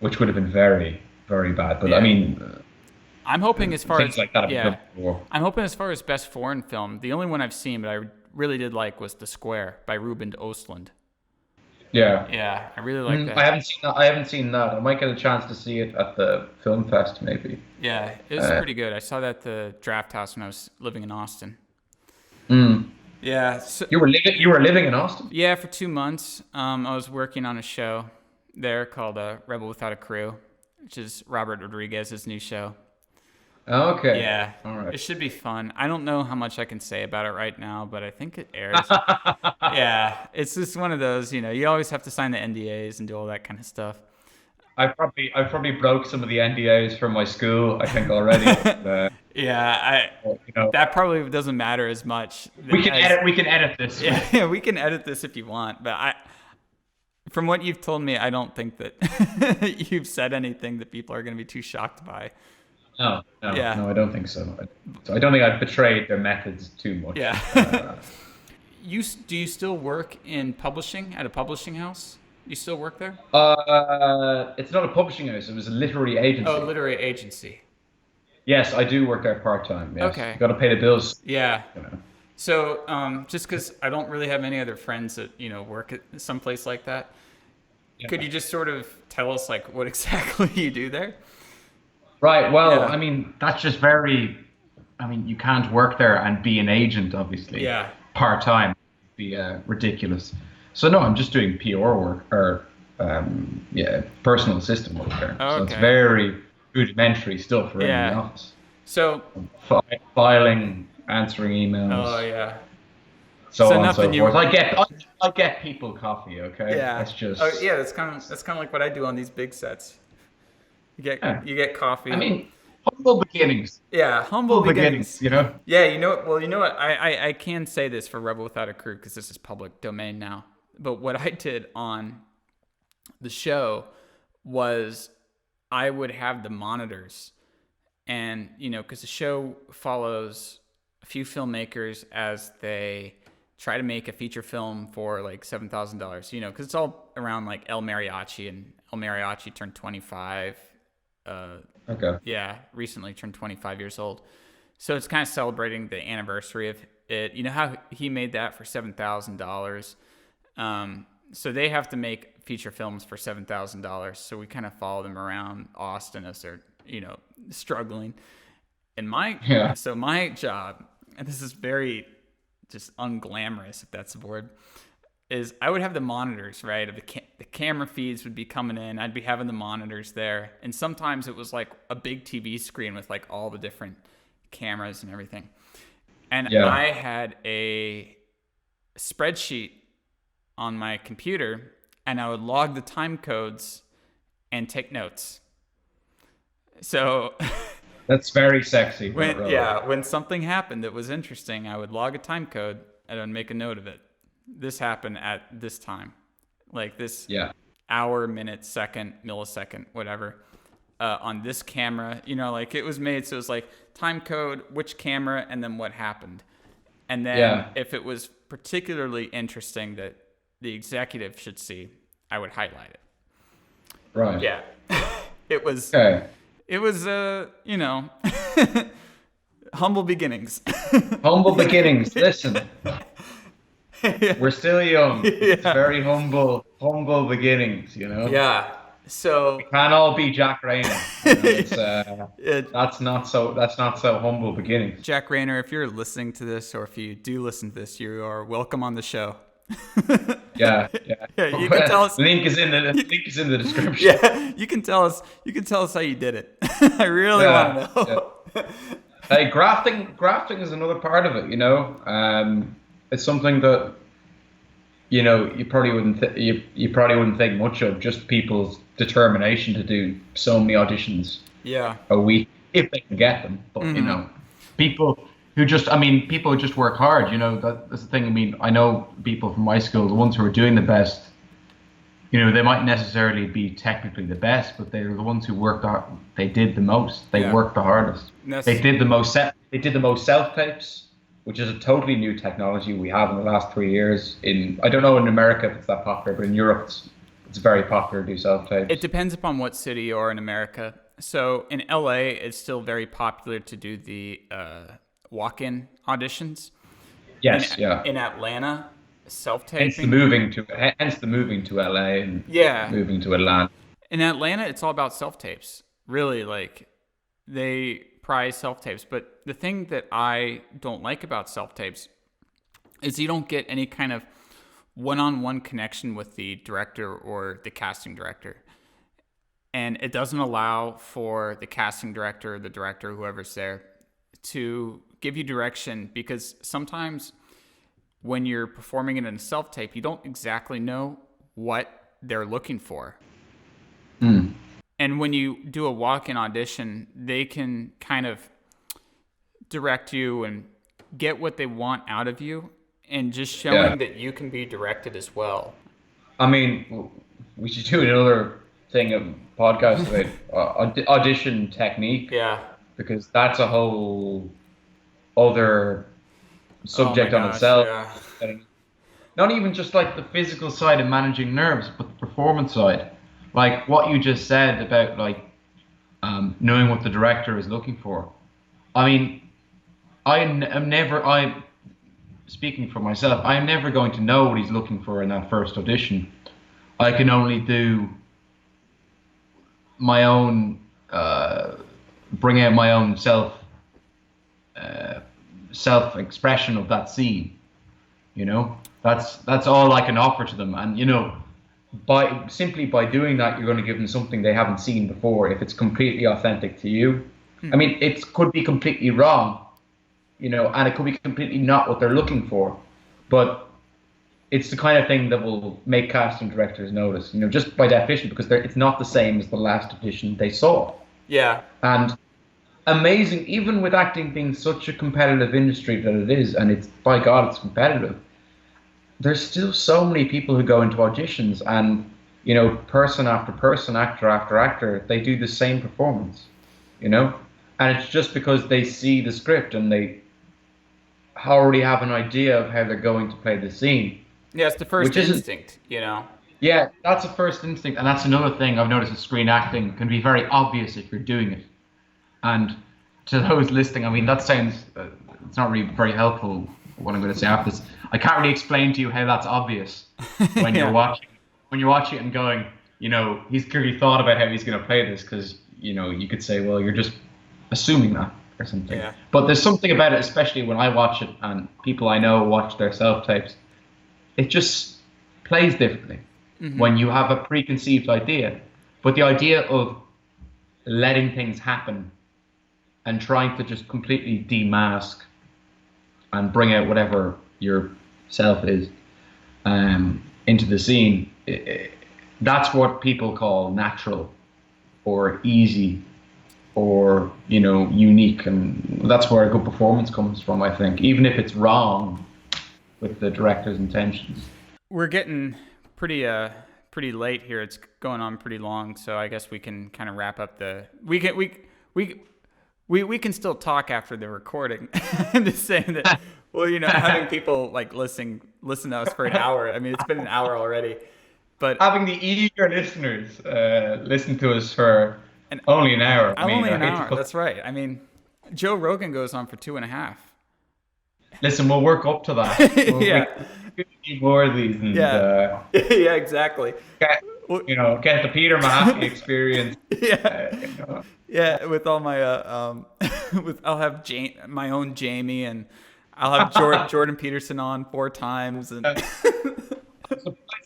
which would have been very, very bad. But yeah. I'm hoping as far things as like that have been yeah, done before. I'm hoping as far as best foreign film. The only one I've seen, but I really did like, was The Square by Ruben Östlund. Yeah. Yeah, I really like I that. haven't seen that. I haven't seen that. I might get a chance to see it at the film fest, maybe. Yeah, it was pretty good. I saw that at the Draft House when I was living in Austin. Mm. Yeah, so, You were living in Austin? yeah, for 2 months, I was working on a show there called Rebel Without a Crew, which is Robert Rodriguez's new show. Okay. Yeah, All right. it should be fun. I don't know how much I can say about it right now, but I think it airs. Yeah, it's just one of those, you always have to sign the NDAs and do all that kind of stuff. I probably broke some of the NDAs from my school, I think already. Yeah, that probably doesn't matter as much. We can edit this. Yeah, we can edit this if you want, but from what you've told me, I don't think that you've said anything that people are going to be too shocked by. No, Yeah. no, I don't think so. So I don't think I've betrayed their methods too much. Yeah. Do you still work in publishing at a publishing house? You still work there? It's not a publishing house. It was a literary agency. Oh, literary agency. Yes, I do work there part time. Yes. Okay. Got to pay the bills. Yeah. You know. So, just because I don't really have any other friends that work at someplace like that, could you just sort of tell us like what exactly you do there? Right. Well, Yeah. that's just very. You can't work there and be an agent, obviously. Yeah. Part time, be ridiculous. So no, I'm just doing PR work or personal assistant work there. So it's Okay. very rudimentary stuff around Yeah. the office. So, Filing, answering emails, oh yeah. so So on and so nothing you- forth. I get people coffee. Okay. Yeah. That's just. Oh yeah, that's kind of like what I do on these big sets. Yeah. You get coffee. Humble beginnings. Yeah, humble beginnings. You know. Yeah, you know what? I can say this for Rebel Without a Crew because this is public domain now. But what I did on the show was I would have the monitors, and because the show follows a few filmmakers as they try to make a feature film for like $7,000. Because it's all around like El Mariachi, and El Mariachi turned 25. Okay. Yeah, recently turned 25 years old. So it's kind of celebrating the anniversary of it. You know how he made that for $7,000? So they have to make feature films for $7,000. So we kind of follow them around Austin as they're, struggling. And my job, and this is very just unglamorous, if that's the word, is I would have the monitors, right? The camera feeds would be coming in. I'd be having the monitors there. And sometimes it was like a big TV screen with like all the different cameras and everything. And I had a spreadsheet on my computer, and I would log the time codes and take notes. So That's very sexy. when something happened that was interesting, I would log a time code and I'd make a note of it. this happened at this time, like this Yeah. hour, minute, second, millisecond, whatever, on this camera. Like it was made so it was like time code, which camera, and then what happened. And then if it was particularly interesting that the executive should see, I would highlight it. Right. Yeah. It was. Okay. It was, humble beginnings. Humble beginnings. Listen, Yeah. we're still young. It's very humble beginnings, Yeah. So We can't all be Jack Rayner. It's, it, that's not so humble beginnings. Jack Rayner, if you're listening to this, or if you do listen to this, you are welcome on the show. Yeah. Yeah, you can tell us. Link is in the description. Yeah, you can tell us. You can tell us how you did it. I really want to know. Yeah. Hey, grafting is another part of it. It's something that you probably wouldn't you probably wouldn't think much of, just people's determination to do so many auditions a week if they can get them. But people who just work hard. That's the thing. I mean, I know people from my school, the ones who are doing the best. They might necessarily be technically the best, but they're the ones who worked hard. They did the most. They worked the hardest. They did the most. They did the most self tapes, which is a totally new technology we have in the last 3 years. I don't know in America if it's that popular, but in Europe it's very popular to do self tapes. It depends upon what city you are in America. So in LA, it's still very popular to do the walk-in auditions. Yes, In Atlanta, self-taping. Hence the moving to LA and moving to Atlanta. In Atlanta, it's all about self-tapes. Really, like, they prize self-tapes. But the thing that I don't like about self-tapes is you don't get any kind of one-on-one connection with the director or the casting director. And it doesn't allow for the casting director, the director, whoever's there, to give you direction, because sometimes when you're performing it in a self-tape, you don't exactly know what they're looking for. And when you do a walk-in audition, they can kind of direct you and get what they want out of you, and just showing that you can be directed as well. I mean, we should do another thing, a podcast about audition technique. Yeah. Because that's a whole other subject on itself. Yeah. Not even just like the physical side of managing nerves, but the performance side. Like what you just said about like knowing what the director is looking for. I mean, speaking for myself, I'm never going to know what he's looking for in that first audition. I can only do my own, bring out my own self-expression of that scene. That's all I can offer to them. And by doing that, you're going to give them something they haven't seen before. If it's completely authentic to you, I mean, it could be completely wrong, and it could be completely not what they're looking for, but it's the kind of thing that will make casting directors notice, just by definition, because it's not the same as the last audition they saw. Yeah. And amazing, even with acting being such a competitive industry that it is, and by God, it's competitive. There's still so many people who go into auditions and, person after person, actor after actor, they do the same performance, and it's just because they see the script and they already have an idea of how they're going to play the scene. Yeah, it's the first instinct, Yeah, that's a first instinct, and that's another thing I've noticed with screen acting. Can be very obvious if you're doing it. And to those listening, I mean, that sounds, it's not really very helpful, what I'm going to say after this. I can't really explain to you how that's obvious when you're watching it and going, he's clearly thought about how he's going to play this, because, you could say, well, you're just assuming that or something. Yeah. But there's something about it, especially when I watch it and people I know watch their self-tapes, it just plays differently when you have a preconceived idea. But the idea of letting things happen and trying to just completely demask and bring out whatever your self is into the scene, that's what people call natural or easy or unique, and that's where a good performance comes from, I think. Even if it's wrong, with the director's intentions. We're getting pretty late here. It's going on pretty long, so I guess we can kind of wrap up the. We can still talk after the recording. I'm just saying that. Well, having people like listen to us for an hour. I mean, it's been an hour already, but having the eager listeners listen to us for only an hour. Only an hour. That's right. I mean, Joe Rogan goes on for 2.5. Listen, we'll work up to that. We'll need more of these. And, yeah, exactly. Get the Peter Mahony experience. Yeah, with all my I'll have my own Jamie, and I'll have Jordan Peterson on 4 times, and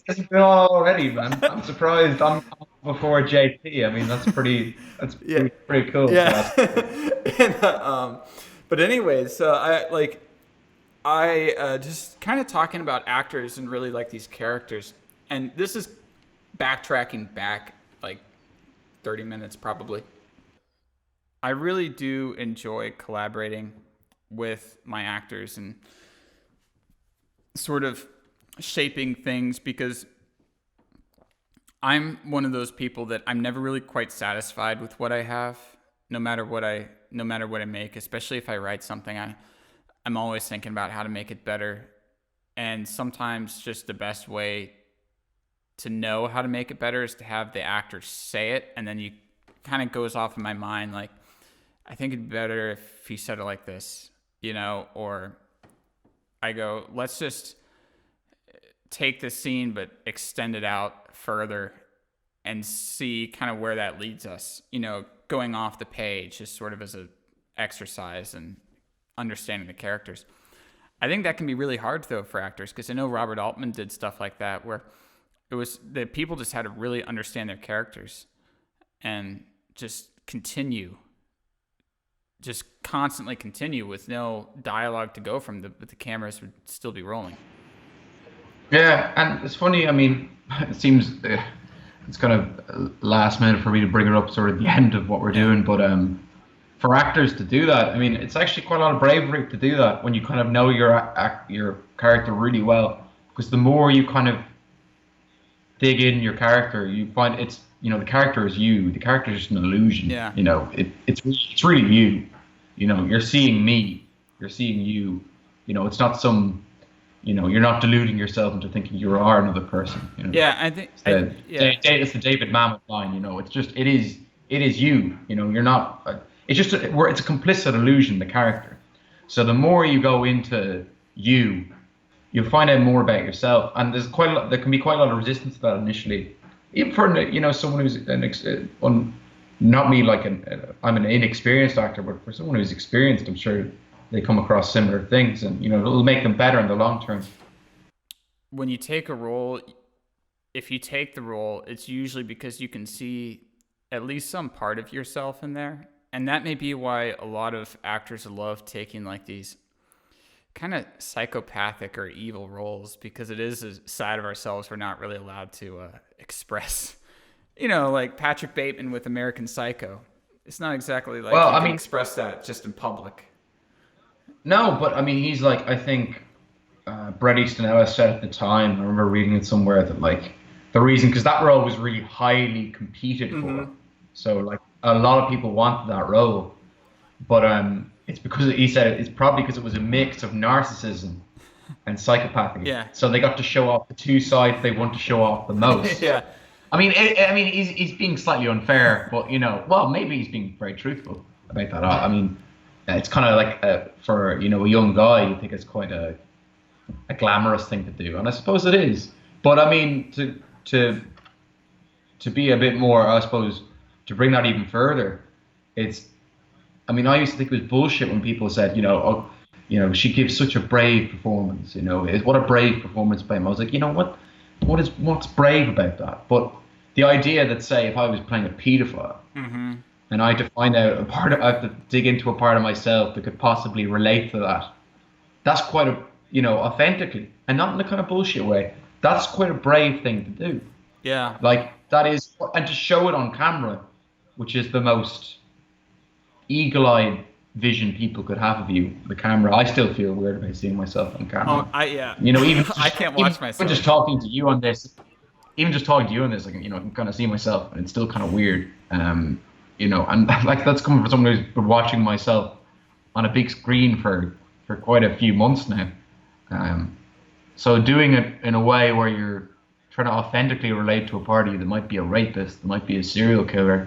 it's been on already, man. I'm surprised. I'm before JP. I mean, that's pretty cool. Yeah. And, but anyways, so I just kind of talking about actors and really like these characters, and this is backtracking back like 30 minutes probably. I really do enjoy collaborating with my actors and sort of shaping things, because I'm one of those people that I'm never really quite satisfied with what I have, no matter what I make, especially if I write something. I'm always thinking about how to make it better, and sometimes just the best way to know how to make it better is to have the actor say it, and then you kind of goes off in my mind like, I think it'd be better if he said it like this, or I go, let's just take this scene but extend it out further and see kind of where that leads us, going off the page just sort of as an exercise and understanding the characters. I think that can be really hard though for actors, because I know Robert Altman did stuff like that where it was that people just had to really understand their characters and just constantly continue with no dialogue to go from, but the cameras would still be rolling. Yeah, and it's funny. I mean, it seems it's kind of last minute for me to bring it up, sort of the end of what we're doing. But for actors to do that, I mean, it's actually quite a lot of bravery to do that when you kind of know your character really well. Because the more you kind of dig in your character, you find it's the character is you. The character is just an illusion. Yeah. It's really you. You're seeing me. You're seeing you. It's not some. You're not deluding yourself into thinking you are another person. Yeah, I think. It's the David Mamet line. It's just it is you. You're not. It's just it's a complicit illusion. The character. So the more you go into you, you'll find out more about yourself, and there can be quite a lot of resistance to that initially. Even for someone who's not me, like I'm an inexperienced actor, but for someone who's experienced, I'm sure they come across similar things, and it'll make them better in the long term. When you take a role, if you take the role, it's usually because you can see at least some part of yourself in there, and that may be why a lot of actors love taking like these kind of psychopathic or evil roles, because it is a side of ourselves we're not really allowed to express. Like Patrick Bateman with American Psycho. It's not exactly like you can express that just in public. No, but I mean, he's like, I think Bret Easton Ellis said at the time, I remember reading it somewhere, that like the reason, because that role was really highly competed for, so like a lot of people wanted that role, but it's because he said it's probably because it was a mix of narcissism and psychopathy. Yeah. So they got to show off the two sides they want to show off the most. Yeah. I mean, he's being slightly unfair, but well, maybe he's being very truthful about that. I mean, it's kind of like for a young guy, you think it's quite a glamorous thing to do, and I suppose it is. But I mean, to be a bit more, I suppose, to bring that even further, I mean, I used to think it was bullshit when people said, she gives such a brave performance. What a brave performance by him. I was like, what's brave about that? But the idea that, say, if I was playing a paedophile, and I had to find out I have to dig into a part of myself that could possibly relate to that. That's quite authentically, and not in a kind of bullshit way. That's quite a brave thing to do. Yeah. Like that is, and to show it on camera, which is the most eagle-eyed vision people could have of you, the camera. I still feel weird about seeing myself on camera. Oh, yeah. You know, even I just, can't even watch just myself. talking to you on this, even just talking to you on this, like, you know, I can kind of see myself, and it's still kind of weird. You know, and like that's coming from someone who's been watching myself on a big screen for quite a few months now. Um, so doing it in a way where you're trying to authentically relate to a party that might be a rapist, that might be a serial killer,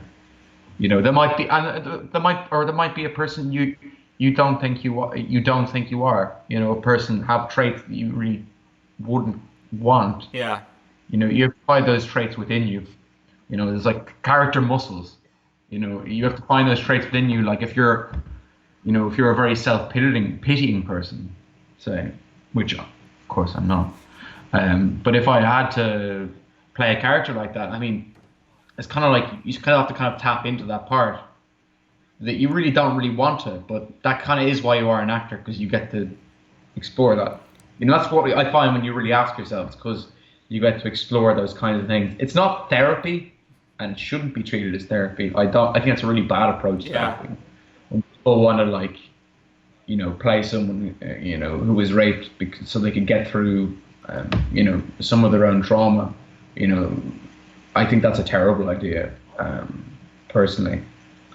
you know, there might be, and there might be a person you don't think you don't think you are. You know, a person have traits that you really wouldn't want. Yeah. You know, you have to find those traits within you. You know, there's like character muscles. You know, you have to find those traits within you. Like if you're, you know, if you're a very pitying person, say, which of course I'm not. But if I had to play a character like that, I mean, it's kind of like you kind of have to kind of tap into that part that you really don't really want to, but that kind of is why you are an actor, because you get to explore that. You know, that's what I find when you really ask yourself. It's because you get to explore those kinds of things. It's not therapy, and it shouldn't be treated as therapy. I don't. I think it's a really bad approach to Yeah. acting. When people want to like, you know, play someone, you know, who was raped because, so they can get through, you know, some of their own trauma. You know, I think that's a terrible idea, personally.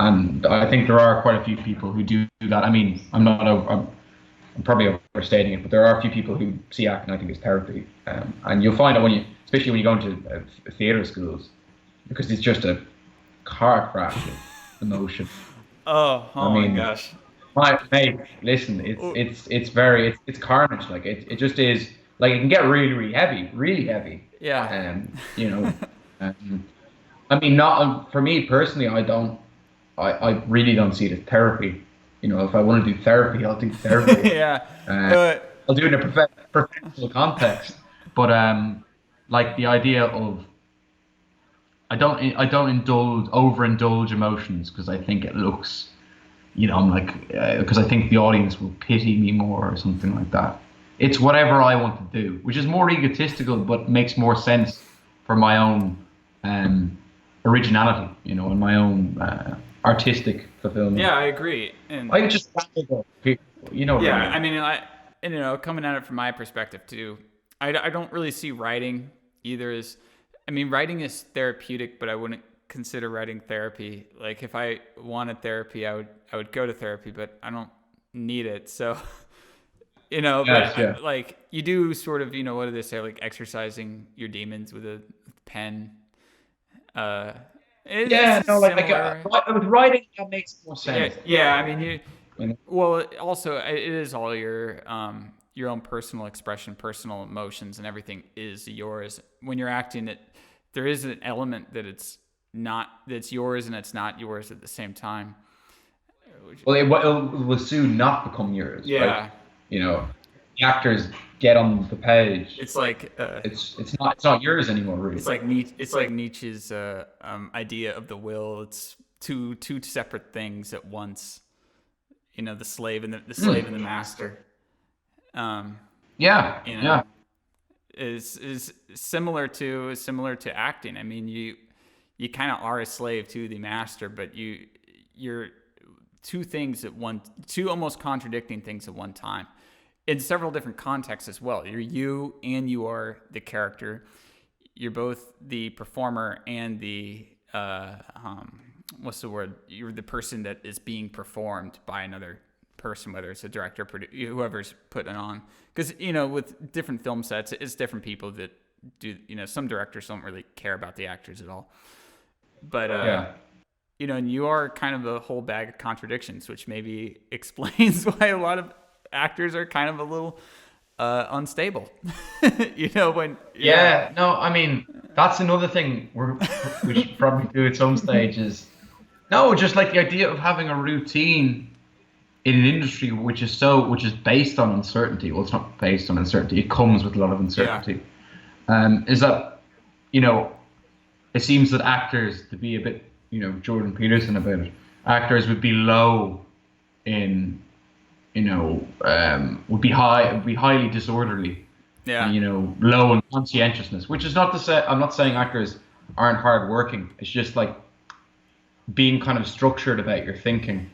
And I think there are quite a few people who do that. I mean, I'm probably overstating it, but there are a few people who see acting, I think, as therapy. And you'll find that especially when you go into theatre schools, because it's just a car crash of emotion. Oh I my mean, gosh. my mate, listen, Oh, it's carnage. Like it just is. Like it can get really, really heavy. yeah. You know, um, I mean, not for me personally. I really don't see it as therapy. You know, if I want to do therapy, I'll do therapy. Yeah. Uh, Uh, I'll do it in a professional context. But like the idea of I don't overindulge emotions because I think it looks, you know, I'm like because I think the audience will pity me more or something like that. It's whatever I want to do, which is more egotistical, but makes more sense for my own originality, you know, and my own artistic fulfillment. yeah, I agree. And I just you know what yeah, I I mean. mean, and, you know, coming at it from my perspective too, I don't really see writing either as, I mean, writing is therapeutic, but I wouldn't consider writing therapy. Like if I wanted therapy, I would go to therapy, but I don't need it. So, you know, but Yes, yeah. like you do sort of, you know, what do they say, like exercising your demons with a pen. Uh, it's Yeah, no, similar. with writing that makes more Yeah, sense. yeah. I mean, you. You know? Well, also it is all your own personal expression, personal emotions, and everything is yours. When you're acting, there is an element that it's not that's yours and it's not yours at the same time. Well, it will soon not become yours, right? Yeah, You know, the actors get on the page. it's like It's not yours anymore, really. It's like Nietzsche's idea of the will. It's two separate things at once. You know, the slave and the slave and the master. Um, Yeah, you know, yeah, is similar to acting. I mean, you kind of are a slave to the master, but you're two almost contradicting things at one time in several different contexts as well. You're you and you are the character. You're both the performer and the what's the word? You're the person that is being performed by another person, whether it's a director, whoever's putting it on. Because, you know, with different film sets, it's different people that do, you know, some directors don't really care about the actors at all. But, yeah. you know, and you are kind of a whole bag of contradictions, which maybe explains why a lot of actors are kind of a little unstable. You know, when. Yeah, no, I mean, that's another thing we should probably do at some stage is, no, just like the idea of having a routine in an industry which is based on uncertainty. Well, it's not based on uncertainty. It comes with a lot of uncertainty. Is that, you know, it seems that actors, to be a bit, you know, Jordan Peterson about it, actors would be low in, you know, would be highly disorderly. Yeah. And, you know, low in conscientiousness, which is not to say, I'm not saying actors aren't hardworking. It's just like being kind of structured about your thinking.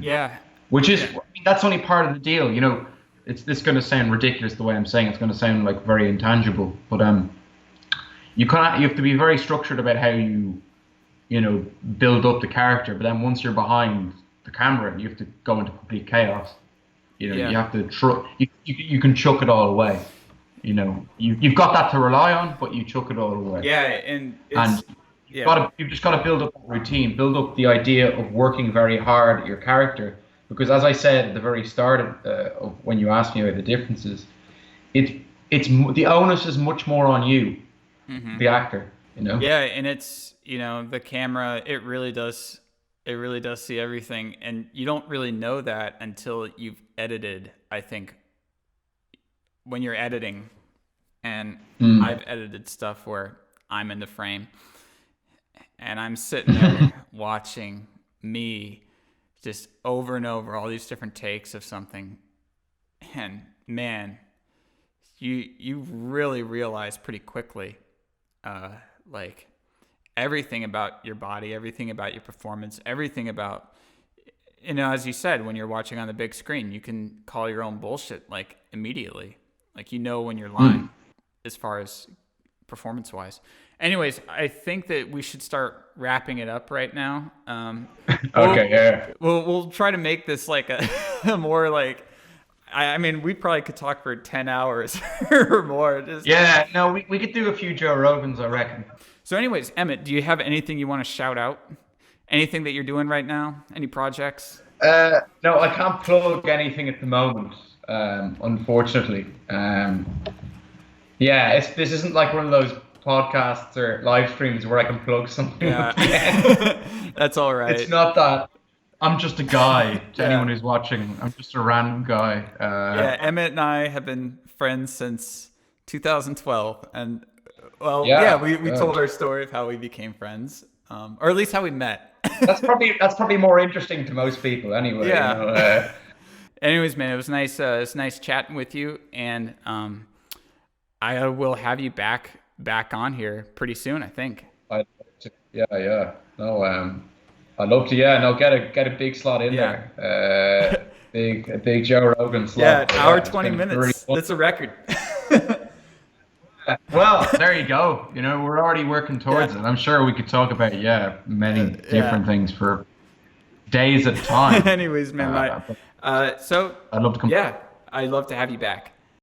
Yeah. Which is, I mean, that's only part of the deal. This going to sound ridiculous the way I'm saying. It's going to sound like very intangible, but you have to be very structured about how you build up the character. But then once you're behind the camera, you have to go into complete chaos. You have to you can chuck it all away. You've got that to rely on, but you chuck it all away. Yeah, and you've just got to build up a routine, build up the idea of working very hard at your character. Because as I said at the very start of when you asked me about the differences, it's the onus is much more on you, the actor. Yeah, and it's the camera. It really does see everything, and you don't really know that until you've edited. I think when you're editing, and I've edited stuff where I'm in the frame, and I'm sitting there watching me. Just over and over, all these different takes of something, and man, you really realize pretty quickly, like everything about your body, everything about your performance, everything about, as you said, when you're watching on the big screen, you can call your own bullshit like immediately, like when you're lying, as far as performance-wise. Anyways, I think that we should start wrapping it up right now. Okay, yeah. We'll try to make this like a more like, I mean, we probably could talk for 10 hours or more. We could do a few Joe Rogans, I reckon. So anyways, Emmett, do you have anything you want to shout out? Anything that you're doing right now? Any projects? No, I can't plug anything at the moment, unfortunately. This isn't like one of those podcasts or live streams where I can plug something. Yeah. That's all right. It's not that. I'm just a guy. To anyone who's watching, I'm just a random guy. Emmett and I have been friends since 2012, and we told our story of how we became friends, or at least how we met. That's probably more interesting to most people, anyway. Yeah. Anyways, man, it was nice. It's nice chatting with you, and I will have you back on here pretty soon, I think. I'd love to. Get a big slot in there. A big Joe Rogan slot. Yeah, hour 20 minutes. That's a record. Well, there you go. We're already working towards it. I'm sure we could talk about many different things for days at a time. Anyways, man, so I'd love to come. Yeah, I'd love to have you back.